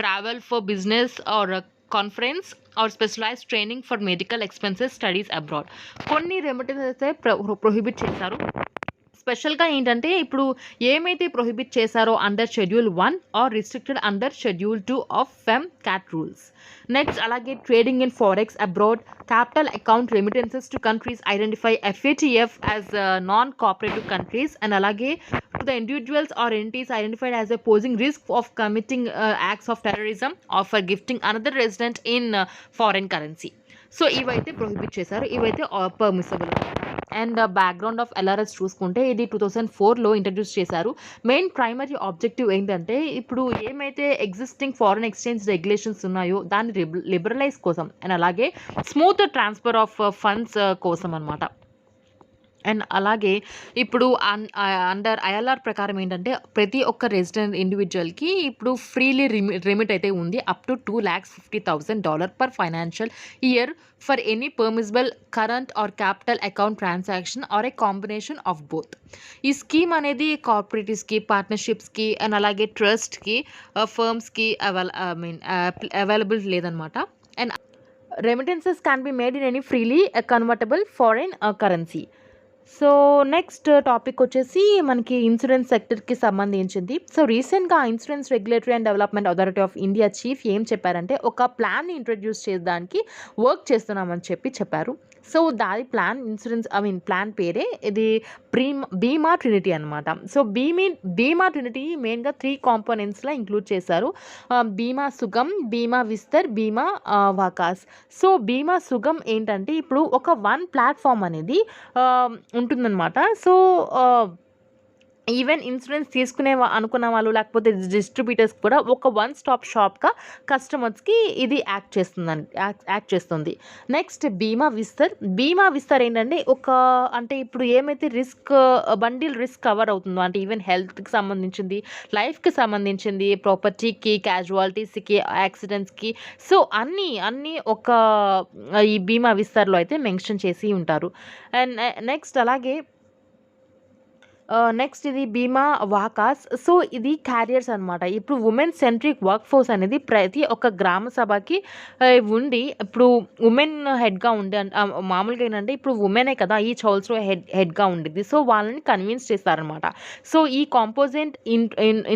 travel for business or conference or specialised training for medical expenses, studies abroad. కొన్ని remittances అయితే prohibit చేశారు. స్పెషల్గా ఏంటంటే ఇప్పుడు ఏమైతే prohibit చేశారో under schedule 1 or restricted under schedule 2 of FEM CAT rules. Next అలాగే trading in forex abroad, capital account remittances to countries identify FATF as non cooperative countries, and అలాగే to the individuals or entities identified as a posing risk of committing acts of terrorism or for gifting another resident in foreign currency. So ఇవైతే prohibit చేశారు, ఇవైతే permissible. And background of LRS చూసుకుంటే ఇది 2004లో introduce చేశారు. Main primary objective ఏంటంటే ఇప్పుడు ఏమైతే ఎగ్జిస్టింగ్ ఫారెన్ ఎక్స్చేంజ్ రెగ్యులేషన్స్ ఉన్నాయో దాన్ని లిబరలైజ్ కోసం, అండ్ అలాగే స్మూత్ ట్రాన్స్ఫర్ ఆఫ్ ఫండ్స్ కోసం అనమాట. అండ్ అలాగే ఇప్పుడు అండర్ ILR ప్రకారం ఏంటంటే ప్రతి ఒక్క రెసిడెంట్ ఇండివిజువల్కి ఇప్పుడు ఫ్రీలీ రెమిట్ అయితే ఉంది up to $250,000 per financial year for any permissible current or capital account transaction or a combination of both. ఈ స్కీమ్ అనేది కార్పొరేటివ్స్కి, పార్ట్నర్షిప్స్కి అండ్ అలాగే ట్రస్ట్కి, ఫర్మ్స్కి అవైలబుల్ లేదనమాట. And remittances can be made in any freely convertible foreign currency. So next topic వచ్చేసి మనకి ఇన్సూరెన్స్ సెక్టర్కి సంబంధించింది. సో రీసెంట్గా insurance regulatory and development authority of India chief ఏం చెప్పారంటే ఒక ప్లాన్ని ఇంట్రడ్యూస్ చేయడానికి వర్క్ చేస్తున్నామని చెప్పారు. సో దాని ప్లాన్ ఇన్సూరెన్స్ ప్లాన్ పేరే ఇది బీమా ట్రినిటీ అనమాట. సో బీమా ట్రినిటీ మెయిన్గా 3 కాంపోనెంట్స్లో ఇంక్లూడ్ చేశారు. బీమా సుగమ్, బీమా విస్తర్, బీమా వాకాస్. సో బీమా సుగమ్ ఏంటంటే ఇప్పుడు ఒక ప్లాట్ఫామ్ అనేది ఉంటుందన్నమాట. సో ఈవెన్ ఇన్సూరెన్స్ అనుకున్న వాళ్ళు లేకపోతే డిస్ట్రిబ్యూటర్స్ కూడా ఒక స్టాప్ షాప్గా కస్టమర్స్కి ఇది యాక్ట్ చేస్తుంది. నెక్స్ట్ బీమా విస్తర్ ఏంటంటే అంటే ఇప్పుడు ఏమైతే బండిల్ రిస్క్ కవర్ అవుతుందో అంటే ఈవెన్ హెల్త్కి సంబంధించింది, లైఫ్కి సంబంధించింది, ప్రాపర్టీకి, క్యాజువాలిటీస్కి, యాక్సిడెంట్స్కి, సో అన్నీ ఈ బీమా విస్తర్లో అయితే మెన్షన్ చేసి ఉంటారు. అండ్ నెక్స్ట్ అలాగే నెక్స్ట్ ఇది బీమా వాకాస్. సో ఇది క్యారియర్స్ అనమాట. ఇప్పుడు ఉమెన్ సెంట్రిక్ వర్క్ ఫోర్స్ అనేది ప్రతి ఒక్క గ్రామ సభకి ఉండి ఇప్పుడు ఉమెన్ హెడ్గా ఉండి మామూలుగా ఏంటంటే ఇప్పుడు ఉమెనే కదా ఈచ్ హౌస్లో హెడ్గా ఉండిద్ది. సో వాళ్ళని కన్విన్స్ చేస్తారనమాట. సో ఈ కాంపోజిట్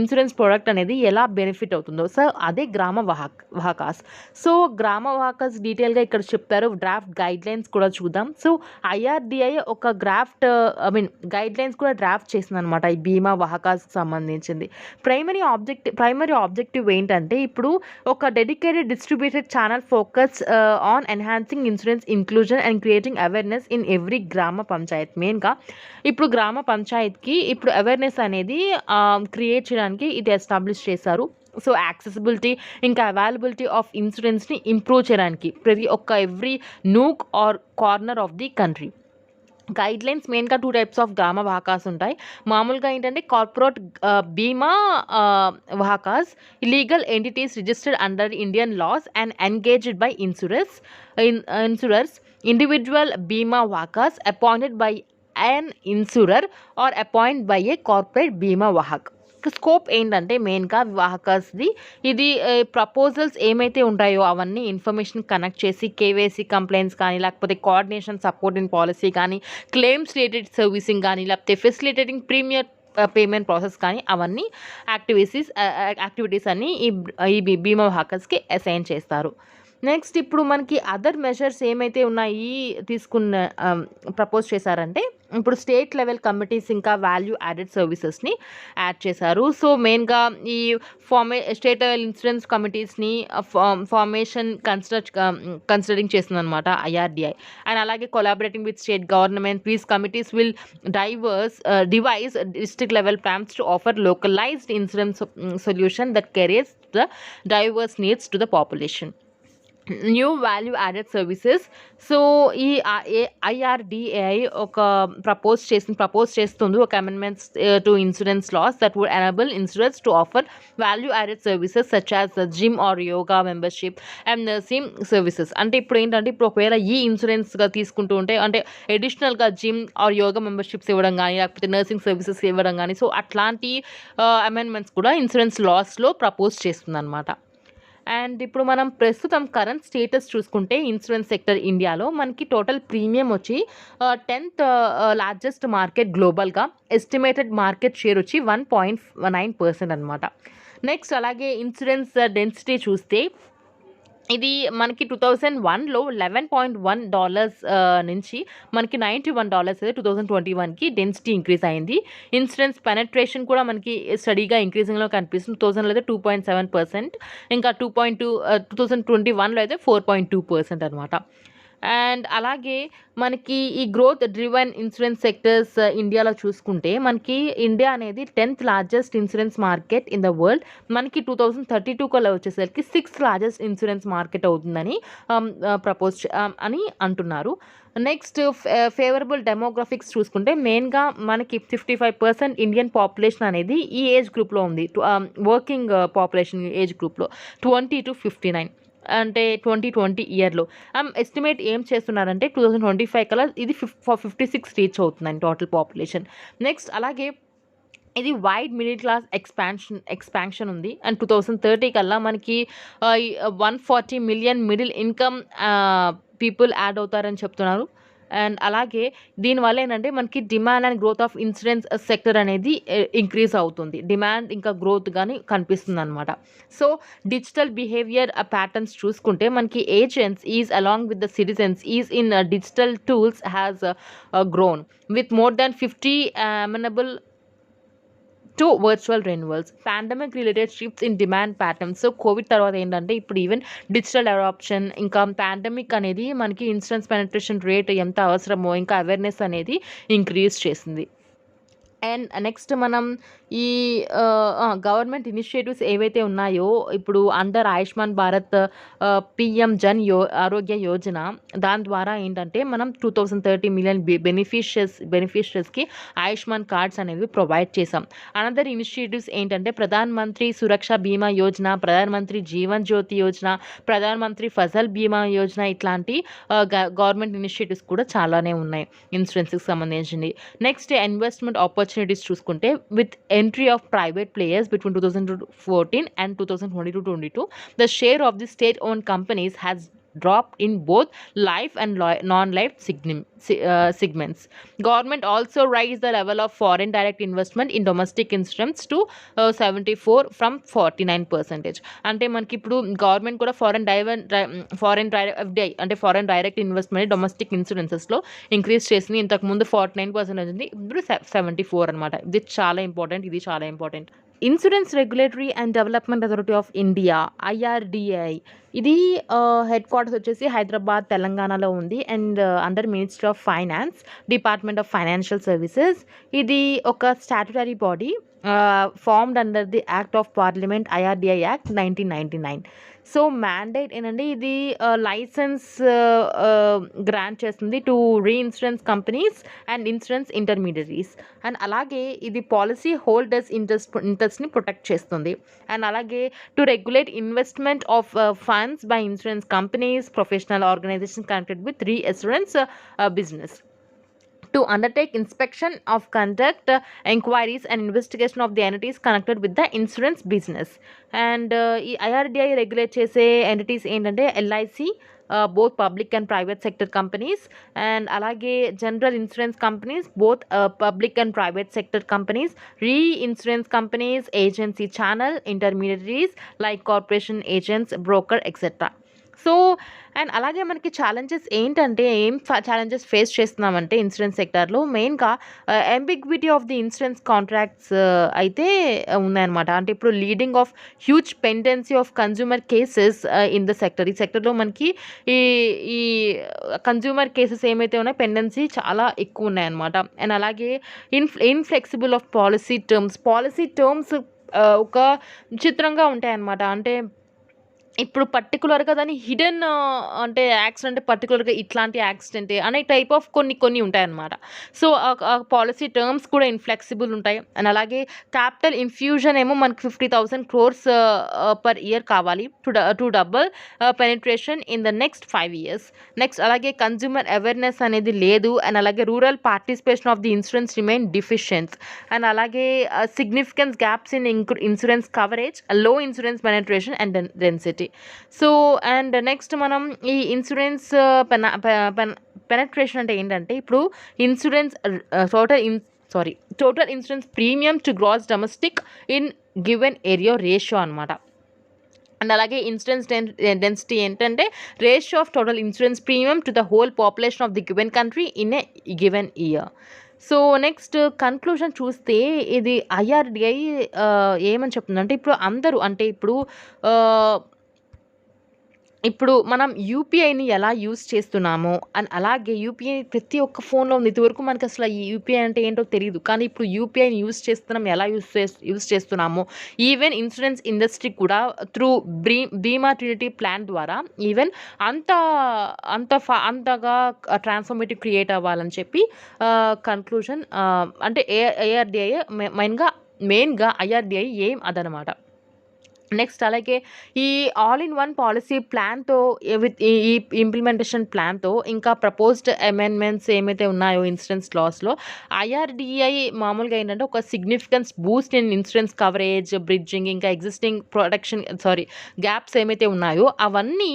ఇన్సూరెన్స్ ప్రోడక్ట్ అనేది ఎలా బెనిఫిట్ అవుతుందో సో అదే గ్రామ వాకాస్. సో గ్రామ వాకాస్ డీటెయిల్గా ఇక్కడ చెప్తారు. డ్రాఫ్ట్ గైడ్ లైన్స్ కూడా చూద్దాం. సో IRDI ఒక గైడ్ లైన్స్ కూడా డ్రాఫ్ట్ చేసింది అనమాట ఈ బీమా వాహకాస్కి సంబంధించింది. ప్రైమరీ ఆబ్జెక్టివ్ ఏంటంటే ఇప్పుడు ఒక dedicated distributed channel focus on enhancing insurance inclusion and creating awareness in every గ్రామ పంచాయత్. మెయిన్గా ఇప్పుడు గ్రామ పంచాయత్కి ఇప్పుడు అవేర్నెస్ అనేది క్రియేట్ చేయడానికి ఇది ఎస్టాబ్లిష్ చేశారు. సో యాక్సెసిబిలిటీ ఇంకా అవైలబిలిటీ ఆఫ్ ఇన్సూరెన్స్ని ఇంప్రూవ్ చేయడానికి ప్రతి ఒక్క every nook or corner of the country. Guidelines మెయిన్గా 2 టైప్స్ ఆఫ్ గ్రామ వాహకాస్ ఉంటాయి. మామూలుగా ఏంటంటే corporate Bima Vahaks, legal entities registered under Indian laws and engaged by insurers, individual Bima Vahaks appointed by an insurer or appointed by a corporate బీమా వాహక్. Scope ఏంటంటే మెయిన్గా వాహకస్ది ఇది proposals ఏమైతే ఉంటాయో అవన్నీ ఇన్ఫర్మేషన్ కనెక్ట్ చేసి KYC కంప్లైంట్స్ కానీ లేకపోతే కోఆర్డినేషన్ సపోర్ట్ ఇన్ పాలసీ కానీ క్లెయిమ్స్ రిలేటెడ్ సర్వీసింగ్ కానీ లేకపోతే ఫెసిలిటేటింగ్ ప్రీమియర్ పేమెంట్ ప్రాసెస్ కానీ అవన్నీ యాక్టివిటీస్ అన్నీ ఈ బీమా వాహకస్కి అసైన్ చేస్తారు. నెక్స్ట్ ఇప్పుడు మనకి అదర్ మెజర్స్ ఏమైతే ఉన్నాయి ప్రపోజ్ చేశారంటే ఇప్పుడు స్టేట్ లెవెల్ కమిటీస్ ఇంకా వాల్యూ యాడెడ్ సర్వీసెస్ని యాడ్ చేశారు. సో మెయిన్గా ఈ స్టేట్ లెవెల్ ఇన్సూరెన్స్ కమిటీస్ని ఫార్మేషన్ కన్సిడరింగ్ చేస్తుంది అనమాట IRDI. అండ్ అలాగే collaborating with state government these committees will devise district level plans to offer localised insurance solution that caters the diverse needs to the population. New value added services. So ఈ IRDI propose చేస్తుంది ఒక amendments to insurance laws that would enable insurance to offer value added services such as gym or yoga membership and nursing services. అంటే ఇప్పుడు ఏంటంటే ఇప్పుడు ఒకవేళ ఈ ఇన్సూరెన్స్గా తీసుకుంటూ ఉంటే అంటే అడిషనల్గా జిమ్ ఆర్ యోగా మెంబర్షిప్స్ ఇవ్వడం కానీ లేకపోతే నర్సింగ్ సర్వీసెస్ ఇవ్వడం కానీ సో అట్లాంటి అమెండ్మెంట్స్ కూడా ఇన్సూరెన్స్ లాస్లో ప్రపోజ్ చేస్తుంది అనమాట. అండ్ ఇప్పుడు మనం ప్రస్తుతం కరెంట్ స్టేటస్ చూసుకుంటే ఇన్సూరెన్స్ సెక్టర్ ఇండియాలో మనకి టోటల్ ప్రీమియం వచ్చి 10th లార్జెస్ట్ మార్కెట్ గ్లోబల్గా, ఎస్టిమేటెడ్ మార్కెట్ షేర్ వచ్చి 1.9% అనమాట. నెక్స్ట్ అలాగే ఇన్సూరెన్స్ డెన్సిటీ చూస్తే ఇది మనకి 2001లో $11.1 నుంచి మనకి $91 అయితే 2021కి డెన్సిటీ ఇంక్రీజ్ అయింది. ఇన్సూరెన్స్ పెనట్రేషన్ కూడా మనకి స్టడీగా ఇంక్రీజింగ్లో కనిపిస్తుంది. 2000లో అయితే 2.7%, ఇంకా 2021లో అయితే 4.2% అనమాట. అండ్ అలాగే మనకి ఈ గ్రోత్ డ్రివెన్ ఇన్సూరెన్స్ సెక్టర్స్ ఇండియాలో చూసుకుంటే మనకి ఇండియా అనేది 10th largest insurance market in the world. మనకి 2032 కల్లా వచ్చేసరికి 6th లార్జెస్ట్ ఇన్సూరెన్స్ మార్కెట్ అవుతుందని ప్రపోజ్ అని అంటున్నారు. నెక్స్ట్ ఫేవరబుల్ డెమోగ్రఫిక్స్ చూసుకుంటే మెయిన్గా మనకి 55% ఇండియన్ పాపులేషన్ అనేది ఈ ఏజ్ గ్రూప్లో ఉంది. వర్కింగ్ పాపులేషన్ ఏజ్ గ్రూప్లో 20 to 59 అంటే 2020 ఇయర్లో ఎస్టిమేట్ ఏం చేస్తున్నారంటే 2025 కల్లా ఇది 56 రీచ్ అవుతుందండి టోటల్ పాపులేషన్. నెక్స్ట్ అలాగే ఇది వైడ్ మిడిల్ క్లాస్ ఎక్స్పాన్షన్ ఉంది. అండ్ 2030 కల్లా మనకి 140 million middle income people add అవుతారని చెప్తున్నారు. అండ్ అలాగే దీనివల్ల ఏంటంటే మనకి demand and growth of insurance sector అనేది ఇంక్రీజ్ అవుతుంది. డిమాండ్ ఇంకా గ్రోత్ గాని కనిపిస్తుందనమాట. సో డిజిటల్ బిహేవియర్ ప్యాటర్న్స్ చూసుకుంటే మనకి agents is along with the citizens is in digital tools has grown with more than 50 amenable to virtual renewals. Pandemic related shifts in demand patterns. So Covid తర్వాత ఏంటంటే ఇప్పుడు even digital adoption ఇంకా pandemic అనేది మనకి insurance penetration rate ఎంత అవసరమో ఇంకా awareness అనేది ఇంక్రీజ్ చేసింది. అండ్ నెక్స్ట్ మనం ఈ గవర్నమెంట్ ఇనిషియేటివ్స్ ఏవైతే ఉన్నాయో ఇప్పుడు అండర్ ఆయుష్మాన్ భారత్ పిఎం జన్ ఆరోగ్య యోజన, దాని ద్వారా ఏంటంటే మనం 230 మిలియన్ బెనిఫిషియర్స్కి ఆయుష్మాన్ కార్డ్స్ అనేవి ప్రొవైడ్ చేసాం. అనదర్ ఇనిషియేటివ్స్ ఏంటంటే ప్రధాన్ మంత్రి సురక్ష బీమా యోజన, ప్రధాన్ మంత్రి జీవన్ జ్యోతి యోజన, ప్రధాన్ మంత్రి ఫసల్ బీమా యోజన, ఇట్లాంటి గవర్నమెంట్ ఇనిషియేటివ్స్ కూడా చాలానే ఉన్నాయి ఇన్సూరెన్స్కి సంబంధించింది. నెక్స్ట్ ఇన్వెస్ట్మెంట్ ఆపర్చునిటీస్ చూసుకుంటే with entry of private players between 2014 and 2022, the share of the state-owned companies has dropped in both life and non-life segments. Government also raised the level of foreign direct investment in domestic insurance to 74 from 49%. అంటే మనకి ఇప్పుడు government కూడా foreign FDI అంటే foreign direct investment domestic ఇన్సూరెన్సెస్లో increase చేసింది. ఇంతకుముందు 49% ఉంది, ఇప్పుడు 74 అనమాట. ఇది చాలా important. Insurance regulatory and development authority of India IRDAI, ఇది హెడ్ క్వార్టర్స్ వచ్చేసి హైదరాబాద్ తెలంగాణలో ఉంది. And under ministry of finance, department of financial services. ఇది ఒక statutory body formed under the act of parliament IRDAI act 1999. So mandate ఏంటంటే ఇది licence grant చేస్తుంది to reinsurance companies and insurance intermediaries. And అలాగే ఇది పాలసీ హోల్డర్స్ ఇంట్రెస్ట్ని protect చేస్తుంది. And అలాగే to regulate investment of funds by insurance companies, professional organisation connected with reinsurance business, to undertake inspection of conduct, inquiries and investigation of the entities connected with the insurance business. And ఈ IRDAI regulate చేసే entities ఏంటంటే LIC, both public and private sector companies, and అలాగే general insurance companies, both public and private sector companies, re-insurance companies, agency channel, intermediaries like corporation agents, broker, etc. So and అలాగే మనకి challenges ఏంటంటే challenges face చేస్తున్నామంటే insurance సెక్టార్లో మెయిన్గా ambiguity of the insurance contracts అయితే ఉన్నాయన్నమాట. అంటే ఇప్పుడు leading of huge pendency of consumer cases in the sector. ఈ సెక్టర్లో మనకి ఈ కన్జ్యూమర్ కేసెస్ ఏమైతే ఉన్నాయో పెండెన్సీ చాలా ఎక్కువ ఉన్నాయన్నమాట. అండ్ అలాగే ఇన్ఫ్లెక్సిబుల్ ఆఫ్ పాలసీ టర్మ్స్ ఒక విచిత్రంగా ఉంటాయన్నమాట. అంటే ఇప్పుడు పర్టికులర్గా దాన్ని హిడెన్ అంటే యాక్సిడెంట్ పర్టికులర్గా ఇట్లాంటి యాక్సిడెంట్ అనే టైప్ ఆఫ్ కొన్ని ఉంటాయన్నమాట. సో పాలసీ టర్మ్స్ కూడా ఇన్ఫ్లెక్సిబుల్ ఉంటాయి. అండ్ అలాగే క్యాపిటల్ ఇన్ఫ్యూజన్ ఏమో మనకి 50,000 crores పర్ ఇయర్ కావాలి to double penetration in the next 5 years. Next అలాగే కన్జ్యూమర్ అవేర్నెస్ అనేది లేదు. అండ్ అలాగే rural participation of the insurance remain deficient. And అలాగే significance gaps in insurance coverage, low insurance penetration and density. So and next మనం ఈ insurance penetration అంటే ఏంటంటే ఇప్పుడు insurance total insurance premium to gross domestic in given area ratio అనమాట. And అలాగే insurance density ఏంటంటే ratio of total insurance premium to the whole population of the given country in a given year. So next conclusion చూస్తే ఇది IRDAI ఏమని చెప్తుందంటే ఇప్పుడు అందరూ అంటే ఇప్పుడు మనం యూపీఐని ఎలా యూస్ చేస్తున్నామో అండ్ అలాగే యూపీఐ ప్రతి ఒక్క ఫోన్లో ఉంది. ఇదివరకు మనకి అసలు ఈ యూపీఐ అంటే ఏంటో తెలియదు, కానీ ఇప్పుడు యూపీఐని యూస్ చేస్తున్నాం. ఎలా యూస్ చేస్తున్నామో ఈవెన్ ఇన్సూరెన్స్ ఇండస్ట్రీ కూడా త్రూ బీమా ట్రినిటీ ప్లాన్ ద్వారా ఈవెన్ అంతగా ట్రాన్స్ఫర్మేటివ్ క్రియేట్ అవ్వాలని చెప్పి కన్క్లూజన్ అంటే ARDAI మెయిన్గా IRDAI ఏం అదనమాట. నెక్స్ట్ అలాగే ఈ ఆల్ ఇన్ వన్ పాలసీ ప్లాన్‌తో విత్ ఈ ఈ ఇంప్లిమెంటేషన్ ప్లాన్‌తో ఇంకా ప్రపోజ్డ్ అమెండ్మెంట్స్ ఏమైతే ఉన్నాయో ఇన్సూరెన్స్ లాస్‌లో ఐఆర్‌డీఐ మామూలుగా ఏంటంటే ఒక significance Boost in insurance coverage, bridging ఇంకా ఎగ్జిస్టింగ్ గ్యాప్స్ ఏమైతే ఉన్నాయో అవన్నీ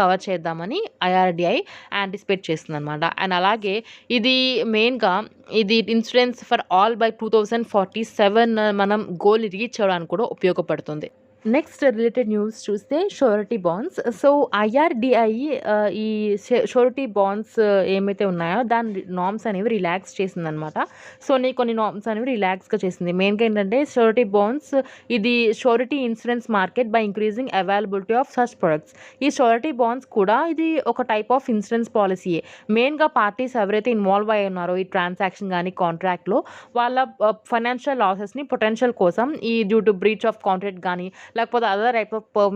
కవర్ చేద్దామని ఐఆర్‌డీఐ యాంటిసిపేట్ చేస్తుందనమాట. అండ్ అలాగే ఇది మెయిన్‌గా ఇది ఇన్సూరెన్స్ ఫర్ ఆల్ బై 2047 మనం గోల్ రీచ్ అవ్వడానికి కూడా ఉపయోగపడుతుంది. నెక్స్ట్ రిలేటెడ్ న్యూస్ చూస్తే షూరిటీ బాండ్స్. సో ఐఆర్‌డీఐ ఈ షూరిటీ బాండ్స్ ఏమైతే ఉన్నాయో దాని నార్మ్స్ అనేవి రిలాక్స్ చేసిందనమాట. సో కొన్ని నార్మ్స్ అనేవి రిలాక్స్‌గా చేసింది. మెయిన్‌గా ఏంటంటే షూరిటీ బాండ్స్ ఇది surety insurance market by increasing availability of such products. ఈ షూరిటీ బాండ్స్ కూడా ఇది ఒక టైప్ ఆఫ్ ఇన్సూరెన్స్ పాలసీయే. మెయిన్‌గా పార్టీస్ ఎవరైతే ఇన్వాల్వ్ అయ్యి ఉన్నారో ఈ ట్రాన్సాక్షన్ గానీ, కాంట్రాక్ట్‌లో వాళ్ళ ఫైనాన్షియల్ లాసెస్‌ని పొటెన్షియల్ కోసం ఈ due to breach of contract గానీ లేకపోతే other type of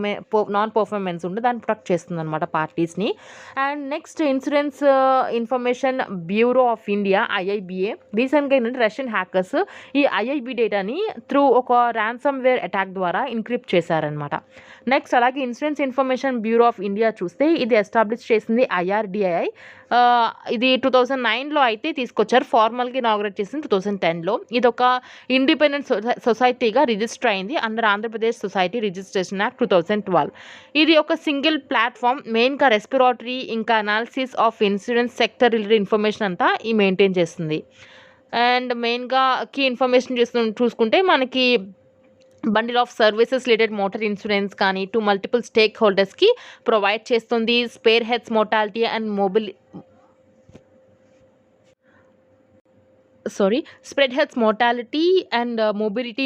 non performance ఉంటే దాన్ని ప్రొటెక్ట్ చేస్తుందనమాట పార్టీస్‌ని. And next insurance information bureau of India IIBA రీసెంట్‌గా ఏంటంటే రష్యన్ హ్యాకర్స్ ఈ ఐఐబీ డేటాని త్రూ ఒక ర్యాన్సమ్‌వేర్ అటాక్ ద్వారా ఎన్క్రిప్ట్ చేశారనమాట. నెక్స్ట్ అలాగే insurance information bureau of India చూస్తే ఇది ఎస్టాబ్లిష్ చేసింది ఐఆర్‌డీఐ. ఇది 2009లో అయితే తీసుకొచ్చారు. ఫార్మల్‌గా ఇనాగరేట్ చేసింది 2010లో. ఇదొక ఇండిపెండెంట్ సొసైటీగా రిజిస్టర్ అయింది under Andhra Pradesh society registration act 2012. ఇది ఒక సింగిల్ ప్లాట్ఫామ్ మెయిన్‌గా రెస్పిరేటరీ ఇంకా analysis of insurance sector related information అంతా మెయింటైన్ చేస్తుంది. అండ్ మెయిన్‌గా కీ ఇన్ఫర్మేషన్ చూసుకుంటే మనకి bundle of services related motor insurance కానీ టు మల్టిపుల్ స్టేక్ హోల్డర్స్‌కి ప్రొవైడ్ చేస్తుంది. Spare heads mortality and spread health mortality and mobility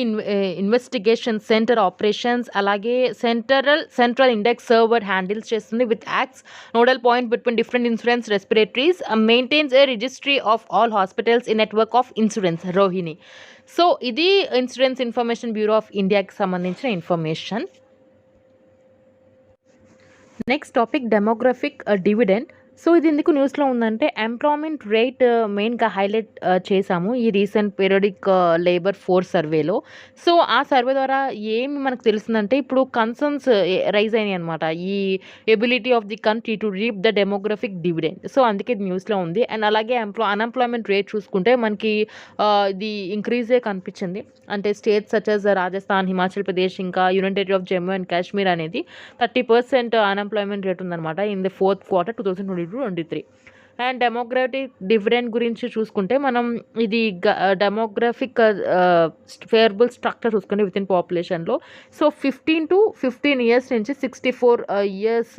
investigation centre operations అలాగే central index server handles చేస్తుంది with acts nodal point between different insurance repositories maintains a registry of all hospitals in network of insurance Rohini. So ఇది insurance information bureau of ఇండియాకి సంబంధించిన information. Next topic demographic dividend. So ఇది ఎందుకు న్యూస్లో ఉందంటే employment rate మెయిన్గా highlight చేశాము ఈ రీసెంట్ పీరియడిక్ లేబర్ ఫోర్స్ సర్వేలో. సో ఆ సర్వే ద్వారా ఏమి మనకు తెలిసిందంటే ఇప్పుడు కన్సర్న్స్ రైజ్ అయినాయి అనమాట ఈ ability of the country to reap the demographic dividend. So అందుకే ఇది న్యూస్లో ఉంది. అండ్ అలాగే అన్ఎంప్లాయ్మెంట్ రేట్ చూసుకుంటే మనకి ఇది ఇంక్రీజే కనిపించింది. అంటే states such as Rajasthan, Himachal Pradesh ఇంకా union territory of Jammu and Kashmir అనేది 30% అన్ఎంప్లాయ్మెంట్ రేట్ ఉందన్నమాట in the 4th quarter 2022-23. And demographic dividend గురించి చూసుకుంటే మనం ఇది డెమోగ్రఫిక్ ఫేవరబుల్ స్ట్రక్చర్ చూసుకుంటే విత్ ఇన్ పాపులేషన్లో. సో 15 to 15 years నుంచి 64 years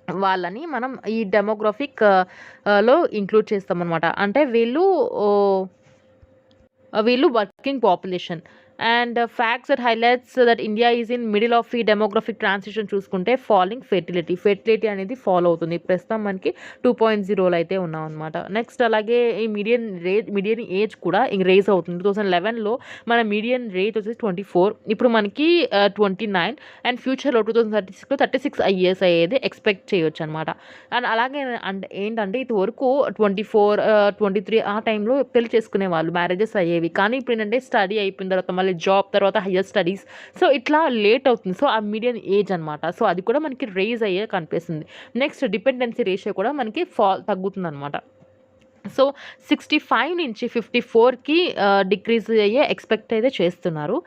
వాళ్ళని మనం ఈ డెమోగ్రఫిక్ లో ఇంక్లూడ్ చేస్తామన్నమాట. అంటే వీళ్ళు working population. And facts that highlights that India is in middle of ఈ డెమోగ్రఫిక్ ట్రాన్సిషన్ చూసుకుంటే ఫాలింగ్ ఫెర్టిలిటీ అనేది ఫాలో అవుతుంది. ప్రస్తుతం మనకి 2.0లో అయితే ఉన్నాం అనమాట. నెక్స్ట్ అలాగే ఈ మీడియన్ ఏజ్ కూడా రేజ్ అవుతుంది. 2011లో మన మీడియన్ రేజ్ వచ్చేసి 24, ఇప్పుడు మనకి 29 అండ్ ఫ్యూచర్లో 2036లో 36 years అయ్యేది ఎక్స్పెక్ట్ చేయొచ్చు అనమాట. అండ్ అలాగే ఏంటంటే ఇది వరకు 24, 23 ఆ టైంలో పెళ్లి చేసుకునే వాళ్ళు, మ్యారేజెస్ అయ్యేవి. కానీ ఇప్పుడు ఏంటంటే స్టడీ అయిపోయిన తర్వాత మళ్ళీ జాబ్ తర్వాత హయ్యర్ స్టడీస్, సో ఇట్లా లేట్ అవుతుంది. సో ఆ మీడియన్ ఏజ్ అనమాట. సో అది కూడా మనకి రేజ్ అయ్యే కనిపిస్తుంది. నెక్స్ట్ డిపెండెన్సీ రేషియో కూడా మనకి తగ్గుతుంది అనమాట. సో 65 నుంచి 54కి డిక్రీజ్ అయ్యే ఎక్స్పెక్ట్ అయితే చేస్తున్నారు.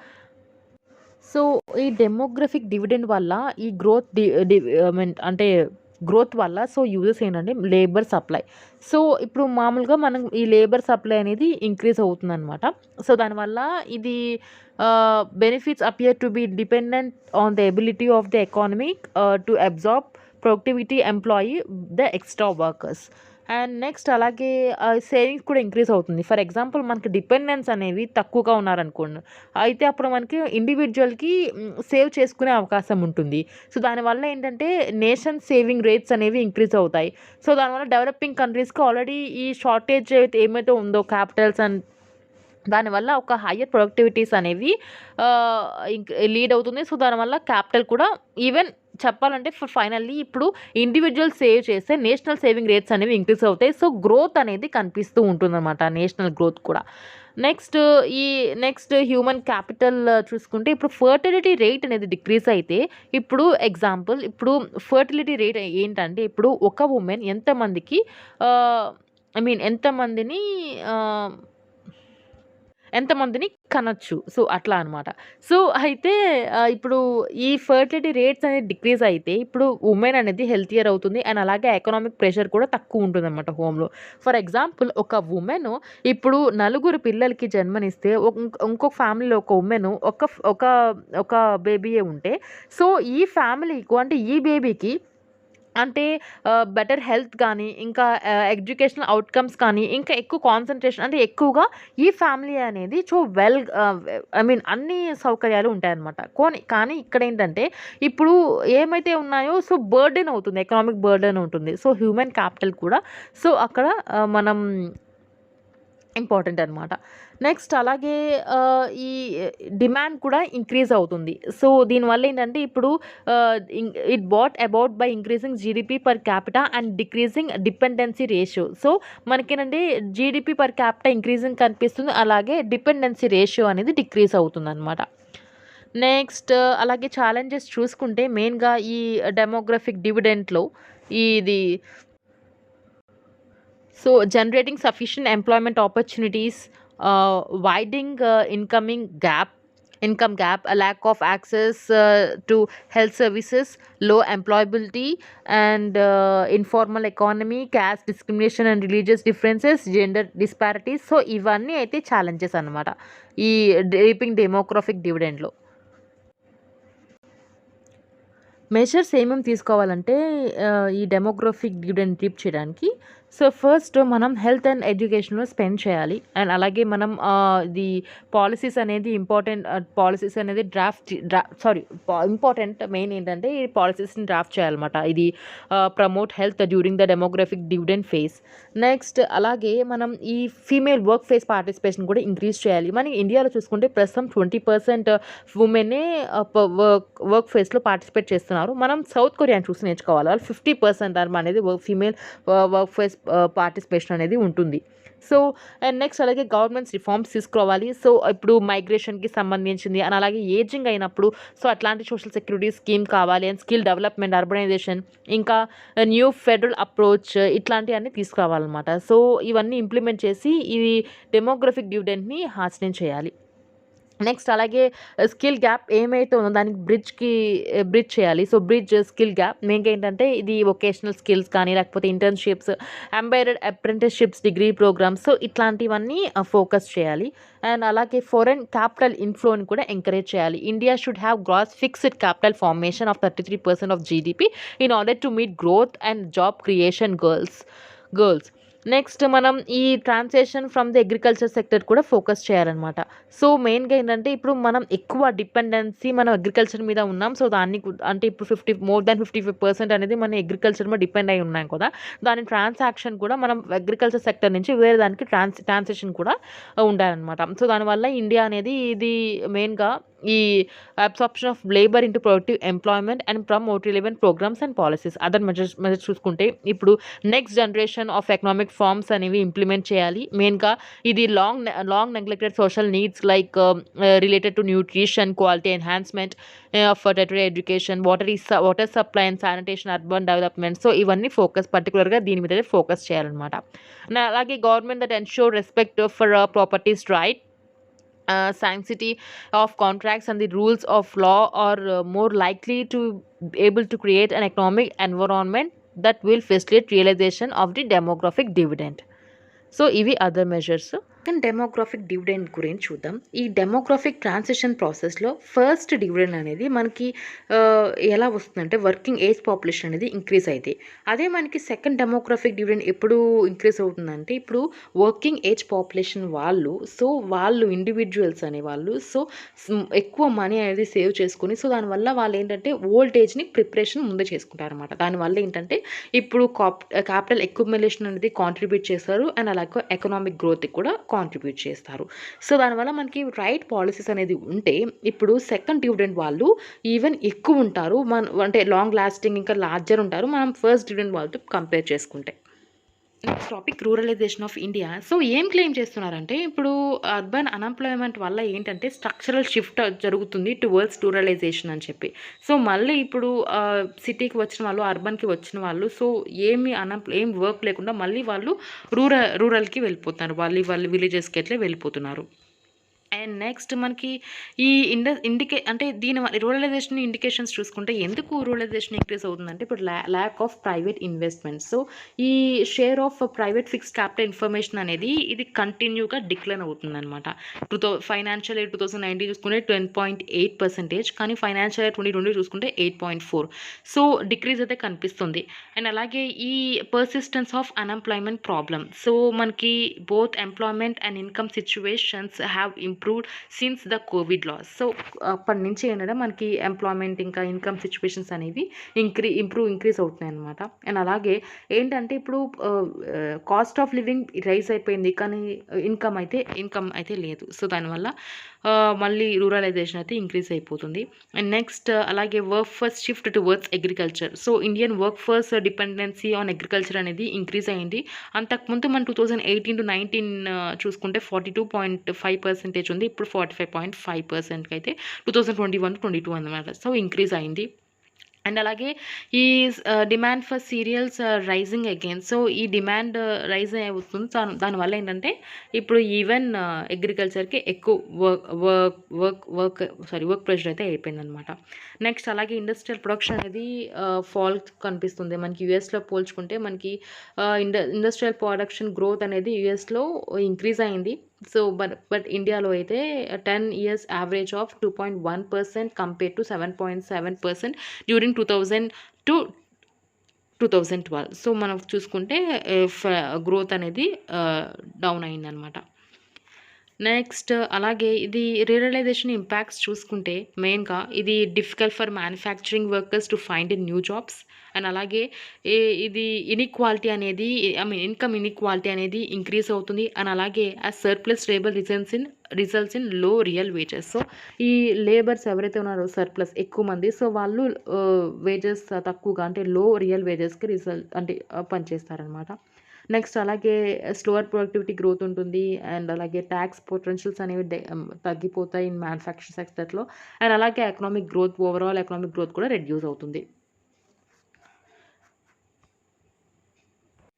సో ఈ డెమోగ్రఫిక్ డివిడెండ్ వల్ల ఈ అంటే గ్రోత్ వల్ల సో యూజెస్ ఏంటంటే లేబర్ సప్లై. సో ఇప్పుడు మామూలుగా మనం ఈ లేబర్ సప్లై అనేది ఇంక్రీజ్ అవుతుందన్నమాట. సో దానివల్ల ఇది benefits appear to be dependent on the ability of the economy to absorb productivity employee the extra workers. And next అలాగే సేవింగ్స్ కూడా ఇంక్రీజ్ అవుతుంది. ఫర్ ఎగ్జాంపుల్ మనకి డిపెండెన్స్ అనేవి తక్కువగా ఉన్నారనుకోండి, అయితే అప్పుడు మనకి ఇండివిజువల్కి సేవ్ చేసుకునే అవకాశం ఉంటుంది. సో దానివల్ల ఏంటంటే నేషన్ సేవింగ్ రేట్స్ అనేవి ఇంక్రీజ్ అవుతాయి. సో దానివల్ల డెవలపింగ్ కంట్రీస్కి ఆల్రెడీ ఈ షార్టేజ్ ఏమైతే ఉందో క్యాపిటల్స్ అండ్ దానివల్ల ఒక హయ్యర్ ప్రొడక్టివిటీస్ అనేవి లీడ్ అవుతుంది. సో దానివల్ల క్యాపిటల్ కూడా ఈవెన్ చెప్పాలంటే ఫైనల్లీ ఇప్పుడు ఇండివిజువల్ సేవ్ చేస్తే నేషనల్ సేవింగ్ రేట్స్ అనేవి ఇంక్రీజ్ అవుతాయి. సో గ్రోత్ అనేది కనిపిస్తూ ఉంటుందన్నమాట, నేషనల్ గ్రోత్ కూడా. ఈ నెక్స్ట్ హ్యూమన్ క్యాపిటల్ చూసుకుంటే ఇప్పుడు ఫర్టిలిటీ రేట్ అనేది డిక్రీజ్ అయితే ఇప్పుడు ఫర్టిలిటీ రేట్ ఏంటంటే ఇప్పుడు ఒక ఉమెన్ ఎంతమందికి ఎంతమందిని ఎంతమందిని కనొచ్చు. సో, అట్లా అనమాట. సో, అయితే ఇప్పుడు ఈ ఫర్టిలిటీ రేట్స్ అనేది డిక్రీజ్ అయితే ఇప్పుడు వుమెన్ అనేది హెల్తియర్ అవుతుంది. అండ్ అలాగే ఎకనామిక్ ప్రెషర్ కూడా తక్కువ ఉంటుందనమాట హోమ్‌లో. ఫర్ ఎగ్జాంపుల్ ఒక వుమెన్ ఇప్పుడు నలుగురు పిల్లలకి జన్మనిస్తే ఇంకొక ఫ్యామిలీలో ఒక వుమెన్ ఒక ఒక బేబీయే ఉంటే సో, ఈ ఫ్యామిలీకు అంటే ఈ బేబీకి అంటే బెటర్ హెల్త్ కానీ, ఇంకా ఎడ్యుకేషనల్ అవుట్‌కమ్స్ కానీ, ఇంకా ఎక్కువ కాన్సంట్రేషన్ అంటే ఎక్కువగా ఈ ఫ్యామిలీ అనేది అన్ని సౌకర్యాలు ఉంటాయన్నమాట. కానీ ఇక్కడేంటంటే ఇప్పుడు ఏమైతే ఉన్నాయో సో, బర్డెన్ అవుతుంది. ఎకనామిక్ బర్డెన్ ఉంటుంది. సో, హ్యూమన్ క్యాపిటల్ కూడా సో, అక్కడ మనం ఇంపార్టెంట్ అనమాట. నెక్స్ట్ అలాగే ఈ డిమాండ్ కూడా ఇంక్రీజ్ అవుతుంది. సో, దీనివల్ల ఏంటంటే ఇప్పుడు it brought about by increasing GDP per capita and decreasing dependency ratio. So, మనకేంటంటే జీడీపీ పర్ క్యాపిటా ఇంక్రీజింగ్ కనిపిస్తుంది. అలాగే డిపెండెన్సీ రేషియో అనేది డిక్రీజ్ అవుతుందనమాట. నెక్స్ట్ అలాగే ఛాలెంజెస్ చూసుకుంటే మెయిన్‌గా ఈ డెమోగ్రఫిక్ డివిడెండ్‌లో ఇది so, generating sufficient employment opportunities, widening income gap, a lack of access to health services, low employability, and informal economy, caste discrimination and religious differences, gender disparities. So, ఇవన్నీ అయితే challenges అనమాట. ఈ reaping demographic డివిడెండ్‌లో. Measures ఏమేమి తీసుకోవాలంటే ఈ demographic dividend reap చేయడానికి so first మనం health and ఎడ్యుకేషన్లో స్పెండ్ చేయాలి. అండ్ అలాగే మనం ఇది పాలసీస్ అనేది పాలసీస్ అనేది ఇంపార్టెంట్ మెయిన్ ఏంటంటే ఈ పాలసీస్ని డ్రాఫ్ట్ చేయాలన్నమాట. ఇది promote health during the demographic dividend phase. Next అలాగే మనం ఈ ఫీమేల్ వర్క్ ఫేస్ పార్టిసిపేషన్ కూడా ఇంక్రీజ్ చేయాలి. మన ఇండియాలో చూసుకుంటే ప్రస్తుతం 20% ఉమెనే వర్క్ ఫేస్లో పార్టిసిపేట్ చేస్తున్నారు. మనం సౌత్ కొరియాని చూసి నేర్చుకోవాలి. వాళ్ళు 50% అనేది ఫీమేల్ వర్క్ ఫేస్ పార్టిసిపేషన్ అనేది ఉంటుంది. సో అండ్ నెక్స్ట్ అలాగే గవర్నమెంట్స్ రిఫార్మ్స్ తీసుకురావాలి. సో ఇప్పుడు మైగ్రేషన్కి సంబంధించింది అండ్ అలాగే ఏజింగ్ అయినప్పుడు సో అట్లాంటి సోషల్ సెక్యూరిటీ స్కీమ్ కావాలి అండ్ స్కిల్ డెవలప్మెంట్, అర్బనైజేషన్, ఇంకా న్యూ ఫెడరల్ అప్రోచ్ ఇట్లాంటివన్నీ తీసుకురావాలన్నమాట. సో ఇవన్నీ ఇంప్లిమెంట్ చేసి ఈ డెమోగ్రఫిక్ డివిడెండ్ని హాస్యం చేయాలి. నెక్స్ట్ అలాగే స్కిల్ గ్యాప్ ఏమైతే ఉందో దానికి బ్రిడ్జ్ చేయాలి. సో స్కిల్ గ్యాప్ మెయిన్గా ఏంటంటే ఇది వొకేషనల్ స్కిల్స్ కానీ లేకపోతే internships, embedded apprenticeships, degree programmes so ఇట్లాంటివన్నీ ఫోకస్ చేయాలి. అండ్ అలాగే ఫారెన్ క్యాపిటల్ ఇన్ఫ్లోని కూడా ఎంకరేజ్ చేయాలి. India should have gross fixed capital formation of 33% of GDP in order to meet growth and job creation goals. Next మనం ఈ transaction from the agriculture sector కూడా focus చేయాలన్నమాట. So మెయిన్గా ఏంటంటే ఇప్పుడు మనం ఎక్కువ డిపెండెన్సీ మనం అగ్రికల్చర్ మీద ఉన్నాం. సో దాన్ని అంటే ఇప్పుడు మోర్ దాన్ 55% అనేది మన అగ్రికల్చర్ మీద డిపెండ్ అయి ఉన్నాం కదా. దాని ట్రాన్సాక్షన్ కూడా మనం అగ్రికల్చర్ సెక్టర్ నుంచి వేరే దానికి ట్రాన్సాక్షన్ కూడా ఉండాలన్నమాట. సో దానివల్ల ఇండియా అనేది ఇది మెయిన్గా ఈ absorption of labour into productive employment and promote relevant programmes and policies. Other measures చూసుకుంటే ఇప్పుడు next generation of economic forms అనేవి ఇంప్లిమెంట్ చేయాలి. మెయిన్గా ఇది long neglected social needs like related to nutrition, quality enhancement of tertiary education, water supply and sanitation, urban development. So ఇవన్నీ పర్టికులర్గా దీని మీద ఫోకస్ చేయాలన్నమాట. అలాగే government that ensure respect for properties right, sanctity of contracts and the rules of law are more likely to be able to create an economic environment that will facilitate realization of the demographic dividend. So ఇవి other measures. Demographic dividend గురించి చూద్దాం. ఈ demographic transition ప్రాసెస్లో first dividend అనేది మనకి ఎలా వస్తుందంటే working age population అనేది ఇంక్రీజ్ అయితే, అదే మనకి సెకండ్ డెమోగ్రాఫిక్ డివిడెండ్ ఎప్పుడు ఇంక్రీజ్ అవుతుందంటే ఇప్పుడు వర్కింగ్ ఏజ్ పాపులేషన్ వాళ్ళు ఇండివిజువల్స్ అనేవాళ్ళు ఎక్కువ మనీ అనేది సేవ్ చేసుకుని దానివల్ల వాళ్ళు ఏంటంటే ఓల్డ్ ఏజ్ని ప్రిపరేషన్ ముందే చేసుకుంటారు అనమాట. దానివల్ల ఏంటంటే ఇప్పుడు క్యాపిటల్ అక్యుములేషన్ అనేది కాంట్రిబ్యూట్ చేస్తారు అండ్ అలాగే ఎకనామిక్ గ్రోత్కి కూడా కాంట్రిబ్యూట్ చేస్తారు. సో దానివల్ల మనకి రైట్ పాలసీస్ అనేది ఉంటే ఇప్పుడు సెకండ్ డివిడెండ్ వాళ్ళు ఈవెన్ ఎక్కువ ఉంటారు, అంటే లాంగ్ లాస్టింగ్ ఇంకా లార్జర్ ఉంటారు మనం ఫస్ట్ డివిడెండ్ వాళ్ళతో కంపేర్ చేసుకుంటే. Next topic ruralisation of India. So ఏం క్లెయిమ్ చేస్తున్నారంటే ఇప్పుడు అర్బన్ అన్‌ఎంప్లాయ్‌మెంట్ వల్ల ఏంటంటే స్ట్రక్చరల్ షిఫ్ట్ జరుగుతుంది టువర్డ్స్ రూరలైజేషన్ అని చెప్పి. సో మళ్ళీ ఇప్పుడు సిటీకి వచ్చిన వాళ్ళు, అర్బన్‌కి వచ్చిన వాళ్ళు సో ఏం వర్క్ లేకుండా మళ్ళీ వాళ్ళు రూరల్‌కి వెళ్ళిపోతున్నారు. వాళ్ళు విలేజెస్‌కి అట్లే వెళ్ళిపోతున్నారు. అండ్ నెక్స్ట్ మనకి ఈ అంటే దీని రూరలైజేషన్ ఇండికేషన్స్ చూసుకుంటే ఎందుకు రూరలైజేషన్ ఇంక్రీజ్ అవుతుందంటే ఇప్పుడు lack of private investment. So ఈ share of private fixed capital information అనేది ఇది కంటిన్యూగా డిక్లైన్ అవుతుందన్నమాట. ఫైనాన్షియల్ ఇయర్ 2019 చూసుకుంటే 10.8%, కానీ ఫైనాన్షియల్ ఇయర్ 2020 చూసుకుంటే 8.4. సో డిక్రీజ్ అయితే కనిపిస్తుంది. అండ్ అలాగే ఈ persistence of unemployment problem. So మనకి both employment and income situations have improved since the Covid loss. So అప్పటి నుంచి ఏంటంటే మనకి ఎంప్లాయ్మెంట్ ఇంకా ఇన్కమ్ సిచ్యువేషన్స్ అనేవి ఇంక్రీజ్ అవుతున్నాయి అనమాట. అండ్ అలాగే ఏంటంటే ఇప్పుడు కాస్ట్ ఆఫ్ లివింగ్ రైజ్ అయిపోయింది, కానీ ఇన్కమ్ అయితే లేదు. సో దానివల్ల మళ్ళీ రూరలైజేషన్ అయితే ఇంక్రీజ్ అయిపోతుంది. అండ్ నెక్స్ట్ అలాగే work force shift towards agriculture. So Indian work force dependency on agriculture అనేది ఇంక్రీజ్ అయింది. అంతకుముందు మనం 2018-19 చూసుకుంటే 42.5% ఉంది. ఇప్పుడు 45.5% అయితే 2021-22 అనమాట. సో ఇంక్రీజ్ అయింది. అండ్ అలాగే ఈ demand for cereals rising again. So ఈ డిమాండ్ రైజ్ అవుతుంది. దానివల్ల ఏంటంటే ఇప్పుడు ఈవెన్ అగ్రికల్చర్కి ఎక్కువ వర్క్ ప్రెషర్ అయితే అయిపోయిందనమాట. నెక్స్ట్ అలాగే ఇండస్ట్రియల్ ప్రొడక్షన్ అనేది ఫాల్ కనిపిస్తుంది. మనకి యూఎస్లో పోల్చుకుంటే మనకి ఇండస్ట్రియల్ ప్రొడక్షన్ గ్రోత్ అనేది యూఎస్లో ఇంక్రీజ్ అయింది. సో బట్ ఇండియాలో అయితే 10 years average of 2.1% compare to 7.7% during 2000-2012. So మనం చూసుకుంటే గ్రోత్ అనేది డౌన్ అయిందనమాట. నెక్స్ట్ అలాగే ఇది రూరలైజేషన్ ఇంపాక్ట్స్ చూసుకుంటే మెయిన్గా ఇది difficult for manufacturing workers to find new jobs. And అలాగే ఇది ఇన్ఈక్వాలిటీ అనేది ఇన్కమ్ ఇన్ఈక్వాలిటీ అనేది ఇంక్రీజ్ అవుతుంది. అండ్ అలాగే ఆ సర్ప్లస్ లేబర్ రిజల్ట్స్ ఇన్ లో రియల్ వేజెస్. సో ఈ లేబర్స్ ఎవరైతే ఉన్నారో సర్ప్లస్ ఎక్కువ మంది, సో వాళ్ళు వేజెస్ తక్కువగా అంటే లో రియల్ వేజెస్కి పనిచేస్తారనమాట. నెక్స్ట్ అలాగే స్లోవర్ ప్రొడక్టివిటీ గ్రోత్ ఉంటుంది. అండ్ అలాగే ట్యాక్స్ పొటెన్షియల్స్ అనేవి తగ్గిపోతాయి ఇన్ మ్యానుఫ్యాక్చరింగ్ సెక్టర్లో. అండ్ అలాగే ఓవరాల్ ఎకనామిక్ గ్రోత్ కూడా రెడ్యూస్ అవుతుంది.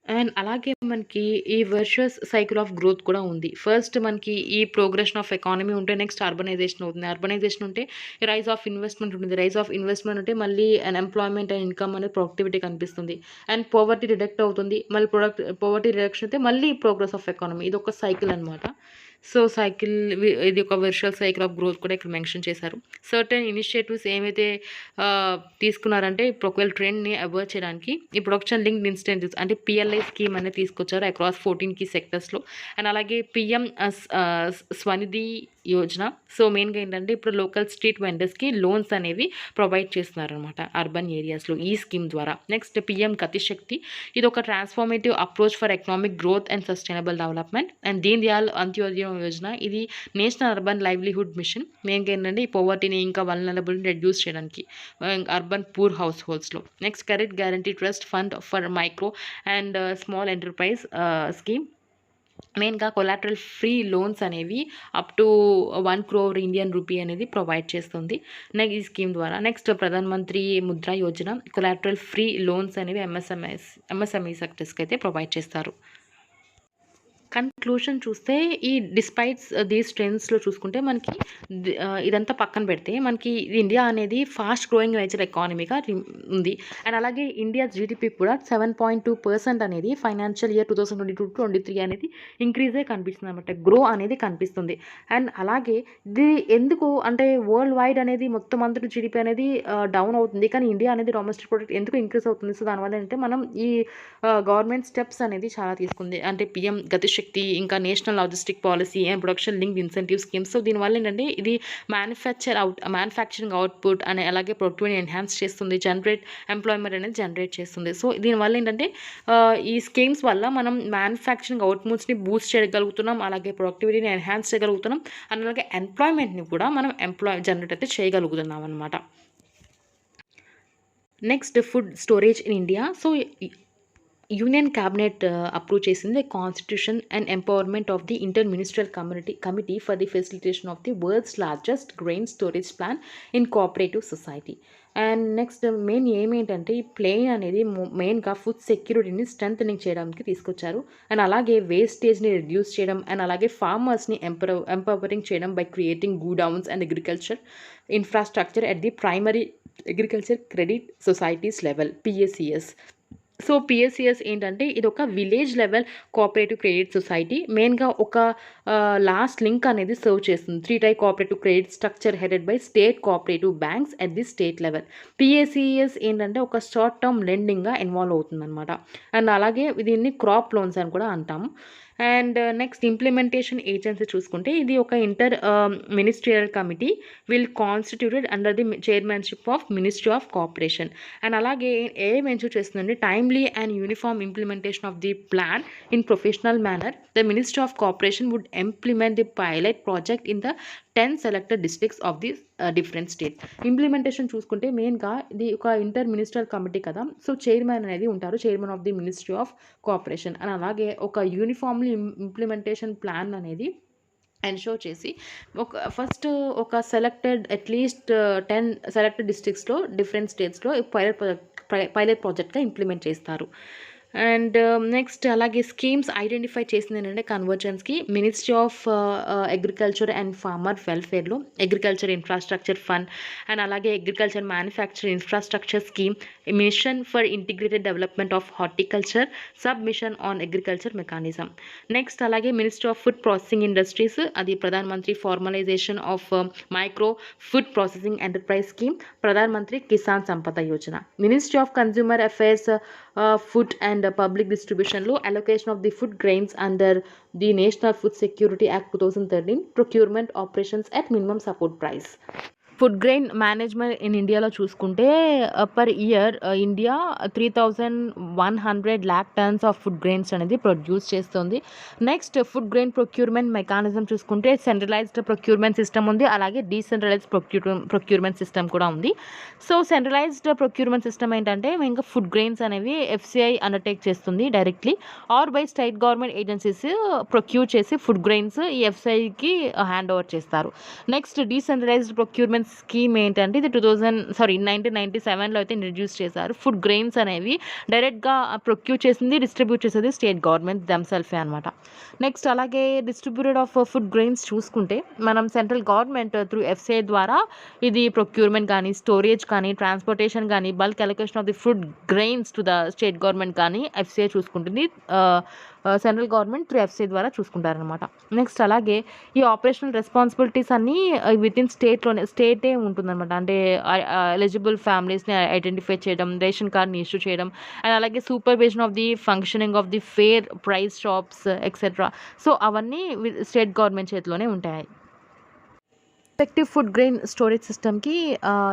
అండ్ అలాగే మనకి ఈ వర్చువస్ సైకిల్ ఆఫ్ గ్రోత్ కూడా ఉంది. ఫస్ట్ మనకి ఈ ప్రోగ్రెషన్ ఆఫ్ ఎకానమీ ఉంటే నెక్స్ట్ అర్బనైజేషన్ అవుతుంది. అర్బనైజేషన్ ఉంటే రైజ్ ఆఫ్ ఇన్వెస్ట్మెంట్ ఉంటుంది. రైజ్ ఆఫ్ ఇన్వెస్ట్మెంట్ ఉంటే మళ్ళీ ఎంప్లాయ్మెంట్ అండ్ ఇన్కమ్ అనేది ప్రొడక్టివిటీ కనిపిస్తుంది. అండ్ పవర్టీ రిడక్ట్ అవుతుంది. మళ్ళీ పవర్టీ రిడక్షన్ అయితే మళ్ళీ ప్రోగ్రెస్ ఆఫ్ ఎకానమీ. ఇది ఒక సైకిల్ అనమాట. సో ఇది ఒక వర్చువల్ సైకిల్ ఆఫ్ గ్రోత్ కూడా ఇక్కడ మెన్షన్ చేశారు. సర్టెన్ ఇనిషియేటివ్స్ ఏమైతే తీసుకున్నారంటే ఇప్పుడు ఒకవేళ ట్రెండ్ని అవాయిడ్ చేయడానికి ఈ ప్రొడక్షన్ లింక్డ్ ఇన్సెంటివ్స్ అంటే పిఎల్ఐ స్కీమ్ అనేది తీసుకొచ్చారు అక్రాస్ 14 key సెక్టర్స్లో. అండ్ అలాగే పిఎం స్వనిధి యోజన. సో మెయిన్గా ఏంటంటే ఇప్పుడు లోకల్ స్ట్రీట్ వెండర్స్కి లోన్స్ అనేవి ప్రొవైడ్ చేస్తున్నారనమాట అర్బన్ ఏరియాస్లో ఈ స్కీమ్ ద్వారా. Next PM Gati Shakti. ఇది ఒక transformative approach for economic growth and sustainable development. And Deen Dayal Antyodaya Yojana. ఇది నేషనల్ అర్బన్ లైవ్లీహుడ్ మిషన్. మెయిన్గా ఏంటంటే ఈ పవర్టీని ఇంకా వల్నరబుల్ని రెడ్యూస్ చేయడానికి అర్బన్ పూర్ హౌస్ హోల్డ్స్లో. Next credit guarantee trust fund for micro and small enterprise scheme. మెయిన్గా కొలాటరల్ ఫ్రీ లోన్స్ అనేవి up to 1 crore Indian rupee అనేది ప్రొవైడ్ చేస్తుంది ఈ స్కీమ్ ద్వారా. Next Pradhan Mantri Mudra Yojana. Collateral free loans అనేవి ఎంఎస్ఎంఈ సెక్టర్స్కి అయితే ప్రొవైడ్ చేస్తారు. కన్క్లూషన్ చూస్తే ఈ డిస్పైట్స్ దీస్ ట్రెండ్స్లో చూసుకుంటే మనకి ఇదంతా పక్కన పెడితే మనకి ఇండియా అనేది ఫాస్ట్ గ్రోయింగ్ నేచర్ ఎకానమీగా ఉంది. అండ్ అలాగే ఇండియా జీడిపి కూడా 7.2% అనేది ఫైనాన్షియల్ ఇయర్ 2022-23 అనేది ఇంక్రీజే కనిపిస్తుంది అనమాట. గ్రో అనేది కనిపిస్తుంది. అండ్ అలాగే ఇది ఎందుకు అంటే వరల్డ్ వైడ్ అనేది మొత్తం అందరూ జీడిపి అనేది డౌన్ అవుతుంది, కానీ ఇండియా అనేది డొమెస్టిక్ ప్రొడక్ట్ ఎందుకు ఇంక్రీజ్ అవుతుంది? సో దానివల్ల ఏంటంటే మనం ఈ గవర్నమెంట్ స్టెప్స్ అనేది చాలా తీసుకుంది. అంటే పిఎం గతిశక్తి, ఇంకా national logistic policy and production link incentive schemes. So దీనివల్ల ఏంటంటే ఇది మ్యానుఫ్యాక్చరింగ్ అవుట్పుట్ అనే అలాగే ప్రొడక్టివిటీని ఎన్హాన్స్ చేస్తుంది, ఎంప్లాయ్మెంట్ అనేది జనరేట్ చేస్తుంది. సో దీనివల్ల ఏంటంటే ఈ స్కీమ్స్ వల్ల మనం మ్యానుఫ్యాక్చరింగ్ అవుట్పుట్స్ని బూస్ట్ చేయగలుగుతున్నాం, అలాగే ప్రొడక్టివిటీని ఎన్హాన్స్ చేయగలుగుతున్నాం, అలాగే ఎంప్లాయ్మెంట్ని కూడా మనం జనరేట్ అయితే చేయగలుగుతున్నాం అనమాట. Next food storage in India. So union cabinet approve చేసింది constitution and empowerment of the inter ministerial committee for the facilitation of the world's largest grain storage plan in cooperative society. And next main ఏమేంటంటే ఈ plan అనేది మెయిన్గా food సెక్యూరిటీని strengthening చేయడానికి తీసుకొచ్చారు. And అలాగే వేస్టేజ్ని reduce చేయడం అండ్ అలాగే ఫార్మర్స్ని ఎంపవరింగ్ చేయడం by creating godowns and agriculture infrastructure at the primary agriculture credit societies level PSCS. So PSCS ఏంటంటే ఇది ఒక village level cooperative credit society. మెయిన్గా ఒక లాస్ట్ లింక్ అనేది సర్వ్ చేస్తుంది. 3 type cooperative credit structure headed by state cooperative banks at the state level. PSCS ఏంటంటే ఒక short term లెండింగ్గా ఇన్వాల్వ్ అవుతుందన్నమాట. అండ్ అలాగే దీన్ని క్రాప్ లోన్స్ అని కూడా అంటాము. అండ్ నెక్స్ట్ ఇంప్లిమెంటేషన్ ఏజెన్సీ చూసుకుంటే ఇది ఒక inter ministerial committee will constituted under the chairmanship of ministry of cooperation. And అలాగే ఏం మెన్షన్ చేస్తుందంటే timely and uniform implementation of the plan in professional manner the ministry of cooperation would implement the pilot project in the 10 selected districts of the different state. Implementation చూసుకుంటే మెయిన్గా ఇది ఒక inter ministerial committee కదా, so chairman అనేది ఉంటారు, chairman of the ministry of cooperation. And అలాగే ఒక uniformly implementation plan అనేది ఎన్షోర్ చేసి ఫస్ట్ ఒక సెలెక్టెడ్ అట్లీస్ట్ 10 సెలెక్టెడ్ డిస్ట్రిక్ట్స్లో డిఫరెంట్ స్టేట్స్లో పైలట్ ప్రాజెక్ట్గా ఇంప్లిమెంట్ చేస్తారు. అండ్ నెక్స్ట్ అలాగే స్కీమ్స్ ఐడెంటిఫై చేసింది ఏంటంటే కన్వర్జెన్స్కి ministry of agriculture and farmer వెల్ఫేర్లో అగ్రికల్చర్ ఇన్ఫ్రాస్ట్రక్చర్ ఫండ్ అండ్ అలాగే agriculture manufacture infrastructure scheme, mission for integrated development of horticulture, sub mission on agriculture mechanism. Next అలాగే ministry of food processing industries అది Pradhan Mantri formalisation of micro food processing enterprise scheme, Pradhan Mantri Kisan Sampada Yojana. Ministry of consumer affairs food and public డిస్ట్రిబ్యూషన్లో allocation of the food grains under the national food security act 2013 procurement operations at minimum support price. Food grain management in ఇండియాలో చూసుకుంటే per year India 3,100 lakh tons of food grains అనేది produce చేస్తుంది. Next food grain procurement mechanism చూసుకుంటే centralised procurement system ఉంది, అలాగే decentralised procurement system కూడా ఉంది. So centralised procurement system ఏంటంటే ఇంకా ఫుడ్ గ్రెయిన్స్ అనేవి ఎఫ్సిఐ అండర్టేక్ చేస్తుంది directly or by state government agencies procure చేసి ఫుడ్ గ్రెయిన్స్ ఈ ఎఫ్సిఐకి హ్యాండ్ ఓవర్ చేస్తారు. నెక్స్ట్ డీసెంట్రలైజ్డ్ ప్రొక్యూర్మెంట్ స్కీమ్ ఏంటంటే ఇది 1997లో అయితే ఇంట్రడ్యూస్ చేశారు. ఫుడ్ గ్రెయిన్స్ అనేవి డైరెక్ట్గా ప్రొక్యూర్ చేసింది డిస్ట్రిబ్యూట్ చేసేది స్టేట్ గవర్నమెంట్ దెమ్సెల్ఫే అనమాట. నెక్స్ట్ అలాగే డిస్ట్రిబ్యూటెడ్ ఆఫ్ ఫుడ్ గ్రెయిన్స్ చూసుకుంటే మనం సెంట్రల్ గవర్నమెంట్ త్రూ ఎఫ్సిఐ ద్వారా ఇది ప్రొక్యూర్మెంట్ కానీ స్టోరేజ్ కానీ ట్రాన్స్పోర్టేషన్ కానీ bulk allocation of the food grains to the state government కానీ ఎఫ్సిఐ చూసుకుంటుంది, సెంట్రల్ గవర్నమెంట్ త్రూ ఎఫ్సిఐ ద్వారా చూసుకుంటారనమాట. నెక్స్ట్ అలాగే ఈ ఆపరేషనల్ రెస్పాన్సిబిలిటీస్ అన్నీ విత్ ఇన్ స్టేటే ఉంటుందన్నమాట. అంటే ఎలిజిబుల్ ఫ్యామిలీస్ని ఐడెంటిఫై చేయడం, రేషన్ కార్డ్ని ఇష్యూ చేయడం అండ్ అలాగే supervision of the functioning of the fair price shops etcetera. So అవన్నీ స్టేట్ గవర్నమెంట్ చేతిలోనే ఉంటాయి. ఎఫెక్టివ్ ఫుడ్ గ్రెయిన్ స్టోరేజ్ సిస్టమ్కి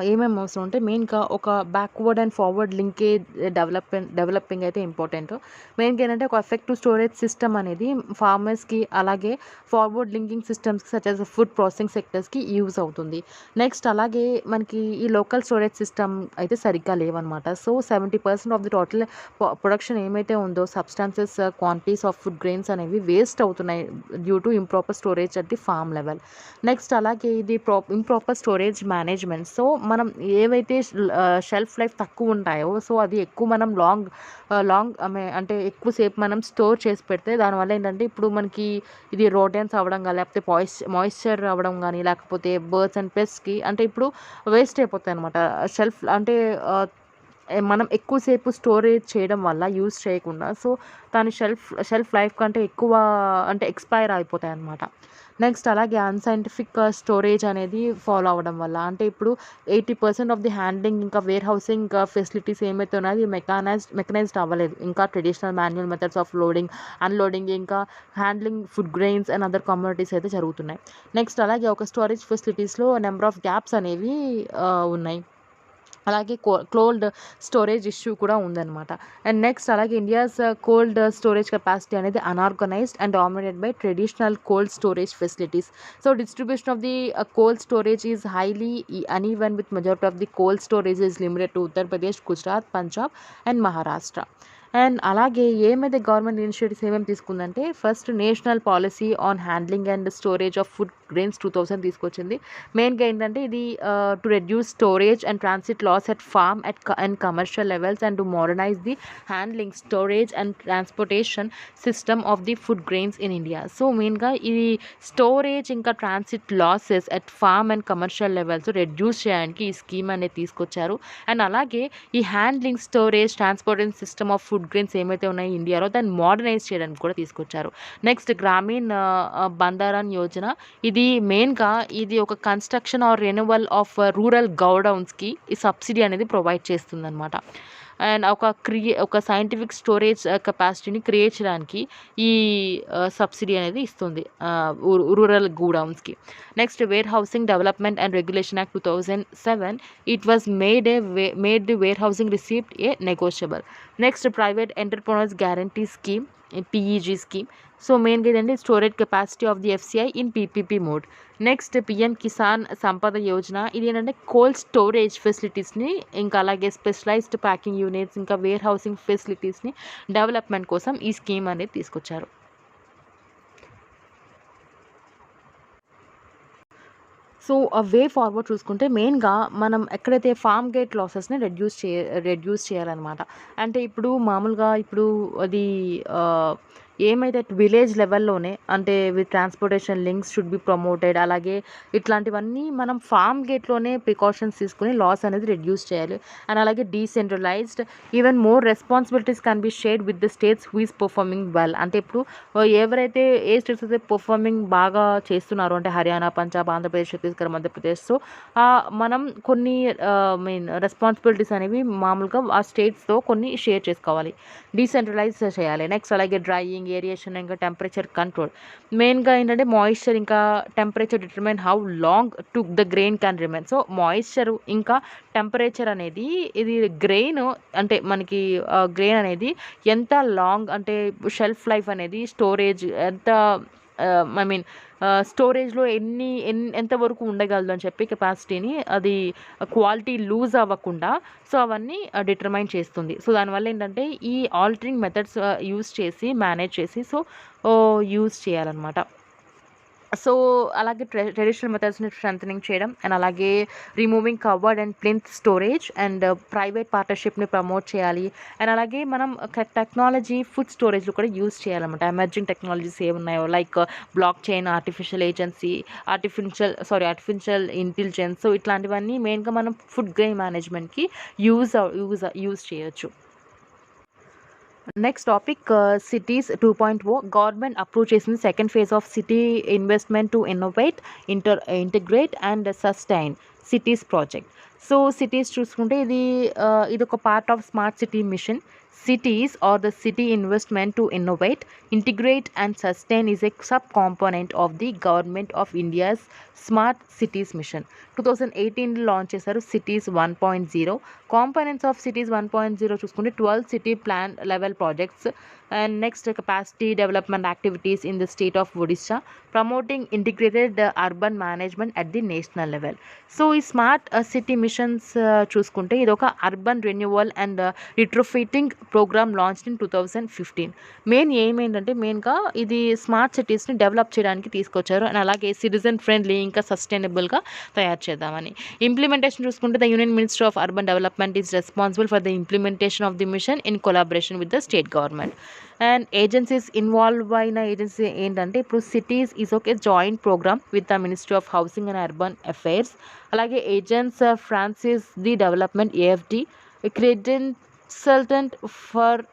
ఏమేమి అవసరం అంటే మెయిన్గా ఒక backward and forward linkage developing అయితే ఇంపార్టెంట్. మెయిన్గా ఏంటంటే ఒక ఎఫెక్టివ్ స్టోరేజ్ సిస్టమ్ అనేది ఫార్మర్స్కి అలాగే ఫార్వర్డ్ లింకింగ్ సిస్టమ్స్కి సచ్ యాజ్ ఫుడ్ ప్రాసెసింగ్ సెక్టర్స్కి యూజ్ అవుతుంది. నెక్స్ట్ అలాగే మనకి ఈ లోకల్ స్టోరేజ్ సిస్టమ్ అయితే సరిగ్గా లేవన్నమాట. So 70% of the total production ఏమైతే ఉందో substances quantities of food grains అనేవి వేస్ట్ అవుతున్నాయి due to improper storage at the farm level. Next అలాగే ఇది ఇంప్రాపర్ స్టోరేజ్ మేనేజ్మెంట్. సో మనం ఏవైతే షెల్ఫ్ లైఫ్ తక్కువ ఉంటాయో సో అది ఎక్కువ మనం లాంగ్ అంటే ఎక్కువసేపు మనం స్టోర్ చేసి పెడితే దానివల్ల ఏంటంటే ఇప్పుడు మనకి ఇది రోడెన్స్ అవ్వడం కానీ లేకపోతే మాయిశ్చర్ అవ్వడం కానీ లేకపోతే బర్డ్స్ అండ్ పెస్ట్కి అంటే ఇప్పుడు వేస్ట్ అయిపోతాయి అనమాట. షెల్ఫ్ అంటే మనం ఎక్కువసేపు స్టోరేజ్ చేయడం వల్ల యూజ్ చేయకుండా సో దాని షెల్ఫ్ లైఫ్ కంటే ఎక్కువ అంటే ఎక్స్పైర్ అయిపోతాయి అన్నమాట. నెక్స్ట్ అలాగే అన్సైంటిఫిక్ స్టోరేజ్ అనేది ఫాలో అవ్వడం వల్ల అంటే ఇప్పుడు 80% ఆఫ్ ది హ్యాండ్లింగ్ ఇంకా వేర్ హౌసింగ్ ఫెసిలిటీస్ ఏమైతే ఉన్నాయో అది మెకనైజ్డ్ అవ్వలేదు. ఇంకా traditional manual methods of loading unloading ఇంకా handling food grains and other commodities అయితే జరుగుతున్నాయి. నెక్స్ట్ అలాగే ఒక స్టోరేజ్ ఫెసిలిటీస్లో నెంబర్ ఆఫ్ గ్యాప్స్ అనేవి ఉన్నాయి. అలాగే కోల్డ్ స్టోరేజ్ ఇష్యూ కూడా ఉందన్నమాట. అండ్ నెక్స్ట్ అలాగే ఇండియాస్ కోల్డ్ స్టోరేజ్ కెపాసిటీ అనేది unorganised and dominated by traditional cold storage facilities. So distribution of the cold storage is highly uneven with majority of the cold storage is limited to Uttar Pradesh, Gujarat, Punjab and Maharashtra. And అలాగే ఏమైతే government initiatives ఏమేమి తీసుకుందంటే, first national policy on handling and storage of food grains 2000 తీసుకొచ్చింది. మెయిన్గా ఏంటంటే ఇది to reduce storage and transit loss at farm and commercial levels and to modernise the handling storage and transportation system of the food grains in India. So మెయిన్గా ఇది storage ఇంకా transit losses at farm and commercial levels reduce చేయడానికి ఈ scheme అనేది తీసుకొచ్చారు. And అలాగే ఈ handling storage transportation system of food grains ఏమైతే ఉన్నాయో ఇండియాలో దాన్ని మోడర్నైజ్ చేయడానికి కూడా తీసుకొచ్చారు. నెక్స్ట్ గ్రామీణ్ బంధారన్ యోజన. ఇది మెయిన్గా ఇది ఒక construction or renewal of rural గౌడౌన్స్కి ఈ సబ్సిడీ అనేది ప్రొవైడ్ చేస్తుందన్నమాట. అండ్ ఒక సైంటిఫిక్ స్టోరేజ్ కెపాసిటీని క్రియేట్ చేయడానికి ఈ సబ్సిడీ అనేది ఇస్తుంది రూరల్ గోడౌన్స్కి. Next warehousing development and regulation act 2007. It was made the warehousing receipt a negotiable. Next private entrepreneurs guarantee scheme, PEG scheme. So మెయిన్గా ఏంటంటే storage capacity of the FCI in PPP mode. Next PM Kisan Sampada Yojana. ఇది ఏంటంటే cold storage ఫెసిలిటీస్ని ఇంకా అలాగే specialised packing units ఇంకా warehousing ఫెసిలిటీస్ని development కోసం ఈ స్కీమ్ అనేది తీసుకొచ్చారు. సో వే ఫార్వర్డ్ చూసుకుంటే మెయిన్గా మనం ఎక్కడైతే ఫార్మ్ గేట్ లాసెస్ని రెడ్యూస్ చేయాలన్నమాట. అంటే ఇప్పుడు మామూలుగా ఇప్పుడు అది ఏమైతే విలేజ్ లెవెల్లోనే అంటే with transportation links should be promoted. అలాగే ఇట్లాంటివన్నీ మనం ఫార్మ్ గేట్లోనే ప్రికాషన్స్ తీసుకుని లాస్ అనేది రెడ్యూస్ చేయాలి. అండ్ అలాగే decentralised even more responsibilities can be shared with the states who is performing well. అంటే ఇప్పుడు ఎవరైతే ఏ స్టేట్స్ అయితే పర్ఫార్మింగ్ బాగా చేస్తున్నారో అంటే హర్యానా, పంజాబ్, ఆంధ్రప్రదేశ్, ఛత్తీస్గఢ్, మధ్యప్రదేశ్. సో మనం కొన్ని రెస్పాన్సిబిలిటీస్ అనేవి మామూలుగా ఆ స్టేట్స్తో కొన్ని షేర్ చేసుకోవాలి, డీసెంట్రలైజ్ చేయాలి. నెక్స్ట్ అలాగే డ్రైయింగ్, ఏరియేషన్ ఇంకా టెంపరేచర్ కంట్రోల్. మెయిన్గా ఏంటంటే మాయిశ్చర్ ఇంకా temperature determine how long to the grain can remain. So moisture ఇంకా టెంపరేచర్ అనేది ఇది గ్రెయిన్ అంటే మనకి గ్రెయిన్ అనేది ఎంత లాంగ్ అంటే షెల్ఫ్ లైఫ్ అనేది స్టోరేజ్ ఎంత స్టోరేజ్లో ఎంతవరకు ఉండగలదు అని చెప్పి కెపాసిటీని అది క్వాలిటీ లూజ్ అవ్వకుండా సో అవన్నీ డిటర్మైన్ చేస్తుంది. సో దానివల్ల ఏంటంటే ఈ ఆల్టరింగ్ మెథడ్స్ యూజ్ చేసి మేనేజ్ చేసి సో యూజ్ చేయాలన్నమాట. సో అలాగే ట్రెడిషనల్ మెథడ్స్ని స్ట్రెంథనింగ్ చేయడం అండ్ అలాగే removing covered and plinth storage and private పార్ట్నర్షిప్ని ప్రమోట్ చేయాలి. అండ్ అలాగే మనం టెక్నాలజీ ఫుడ్ స్టోరేజ్లో కూడా యూజ్ చేయాలన్నమాట. ఎమర్జింగ్ టెక్నాలజీస్ ఏమున్నాయో like blockchain, artificial intelligence. So ఇట్లాంటివన్నీ మెయిన్గా మనం ఫుడ్ గ్రెయిన్ మేనేజ్మెంట్కి యూజ్ చేయొచ్చు. Next topic cities 2.0. Government approve చేసింది second phase of city investment to innovate, integrate and sustain cities project. So cities చూసుకుంటే ఇది ఒక part of smart city mission. Cities or the city investment to innovate, integrate and sustain is a sub-component of the Government of India's Smart Cities Mission. 2018 launch చేశారు cities 1.0. Components of cities 1.0 చూసుకుంటే 12 city plan level projects and next capacity development activities in the state of Odisha, promoting integrated urban management at the national level. So ఈ smart city missions చూసుకుంటే ఇది ఒక urban renewal and retrofitting programme launch in 2015. Main ఏమేంటంటే మెయిన్గా ఇది smart సిటీస్ని develop చేయడానికి తీసుకొచ్చారు and అలాగే సిటిజన్ ఫ్రెండ్లీ ఇంకా సస్టైనబుల్గా తయారు చేద్దామని. ఇంప్లిమెంటేషన్ చూసుకుంటే the union minister of urban development is responsible for the implementation of the mission in collaboration with the state government. And agencies involve అయిన ఏజెన్సీ ఏంటంటే ఇప్పుడు సిటీస్ ఈజ్ ఒక joint programme with the ministry of Housing and Urban Affairs. అలాగే Agence Française de Développement AFD, consultant for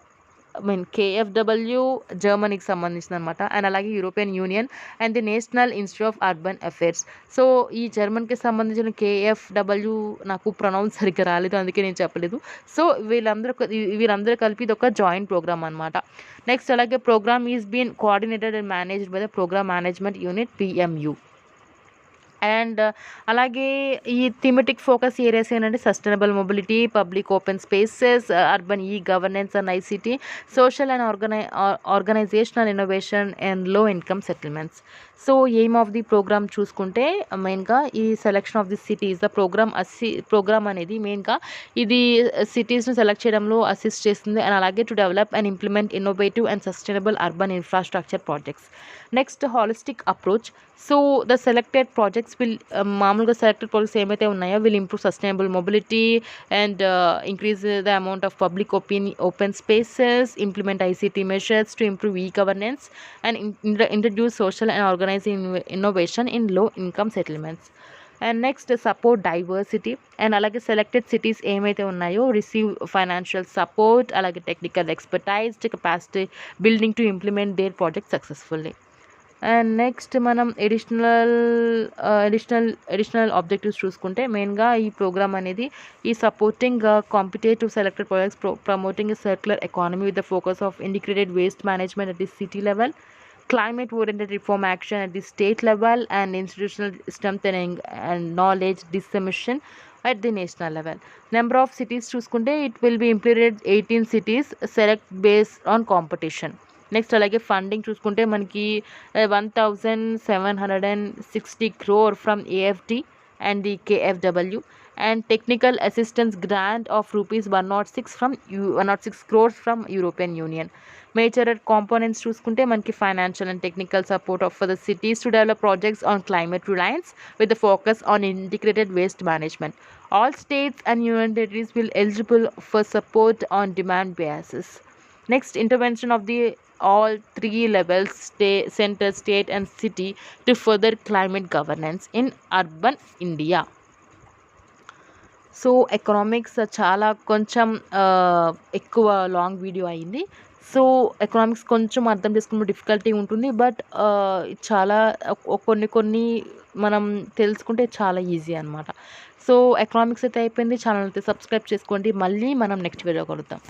KFW జర్మనీకి సంబంధించిన అనమాట. And అలాగే European Union and the National Institute of Urban Affairs. So ఈ జర్మన్కి సంబంధించిన KFW నాకు pronounce సరిగ్గా రాలేదు, అందుకే నేను చెప్పలేదు. సో వీళ్ళందరూ కలిపి ఇది ఒక జాయింట్ ప్రోగ్రామ్ అనమాట. నెక్స్ట్ అలాగే programme is been coordinated and managed by the programme management unit PMU. And అలాగే ఈ థీమెటిక్ ఫోకస్ ఏరియాస్ ఏంటంటే sustainable mobility, public open spaces, urban governance and ICT, social and organisational innovation and low income settlements. So aim of the programme చూసుకుంటే మెయిన్గా ఈ selection of the cities the programme అనేది మెయిన్గా ఇది సిటీస్ని select చేయడంలో assist చేస్తుంది అండ్ అలాగే to develop and implement innovative and sustainable urban infrastructure projects. Next holistic approach. So the selected projects will మామూలుగా సెలెక్టెడ్ ప్రాజెక్ట్స్ ఏమైతే ఉన్నాయో will improve sustainable mobility and increase the amount of public open spaces, implement ICT measures to improve e-governance, and introduce social and organizing innovation in low income settlements. And next, support diversity. And alage selected cities ఏమైతే ఉన్నాయో receive financial support, alage technical expertise, capacity building to implement their project successfully. And next మనం additional objectives చూసుకుంటే మెయిన్గా ఈ programme అనేది ఈ supporting competitive selected projects promoting circular economy with the focus of integrated waste management at the city level, climate oriented reform action at the state level, and institutional strengthening and knowledge dissemination at the national level. Number of cities చూసుకుంటే it will be implemented 18 cities select based on competition. Next అలాగే funding చూసుకుంటే మనకి 1760 crore from AFD and the కేఎఫ్డబ్ల్యూ and technical assistance grant of rupees 106 crores from European Union. Major components చూసుకుంటే మనకి financial and technical support for the cities to develop projects on climate reliance with the focus on integrated waste management. All states and union territories will eligible for support on demand basis. Next, intervention of the all three levels, center, state and city, to further climate governance in urban India. So economics చాలా కొంచెం ఎక్కువ long video అయింది. So economics కొంచెం అర్థం చేసుకున్న difficulty ఉంటుంది, but చాలా కొన్ని మనం తెలుసుకుంటే చాలా ఈజీ అనమాట. సో ఎకనామిక్స్ అయితే అయిపోయింది. ఛానల్ అయితే సబ్స్క్రైబ్ చేసుకోండి. మళ్ళీ మనం నెక్స్ట్ వీడియో కలుద్దాం.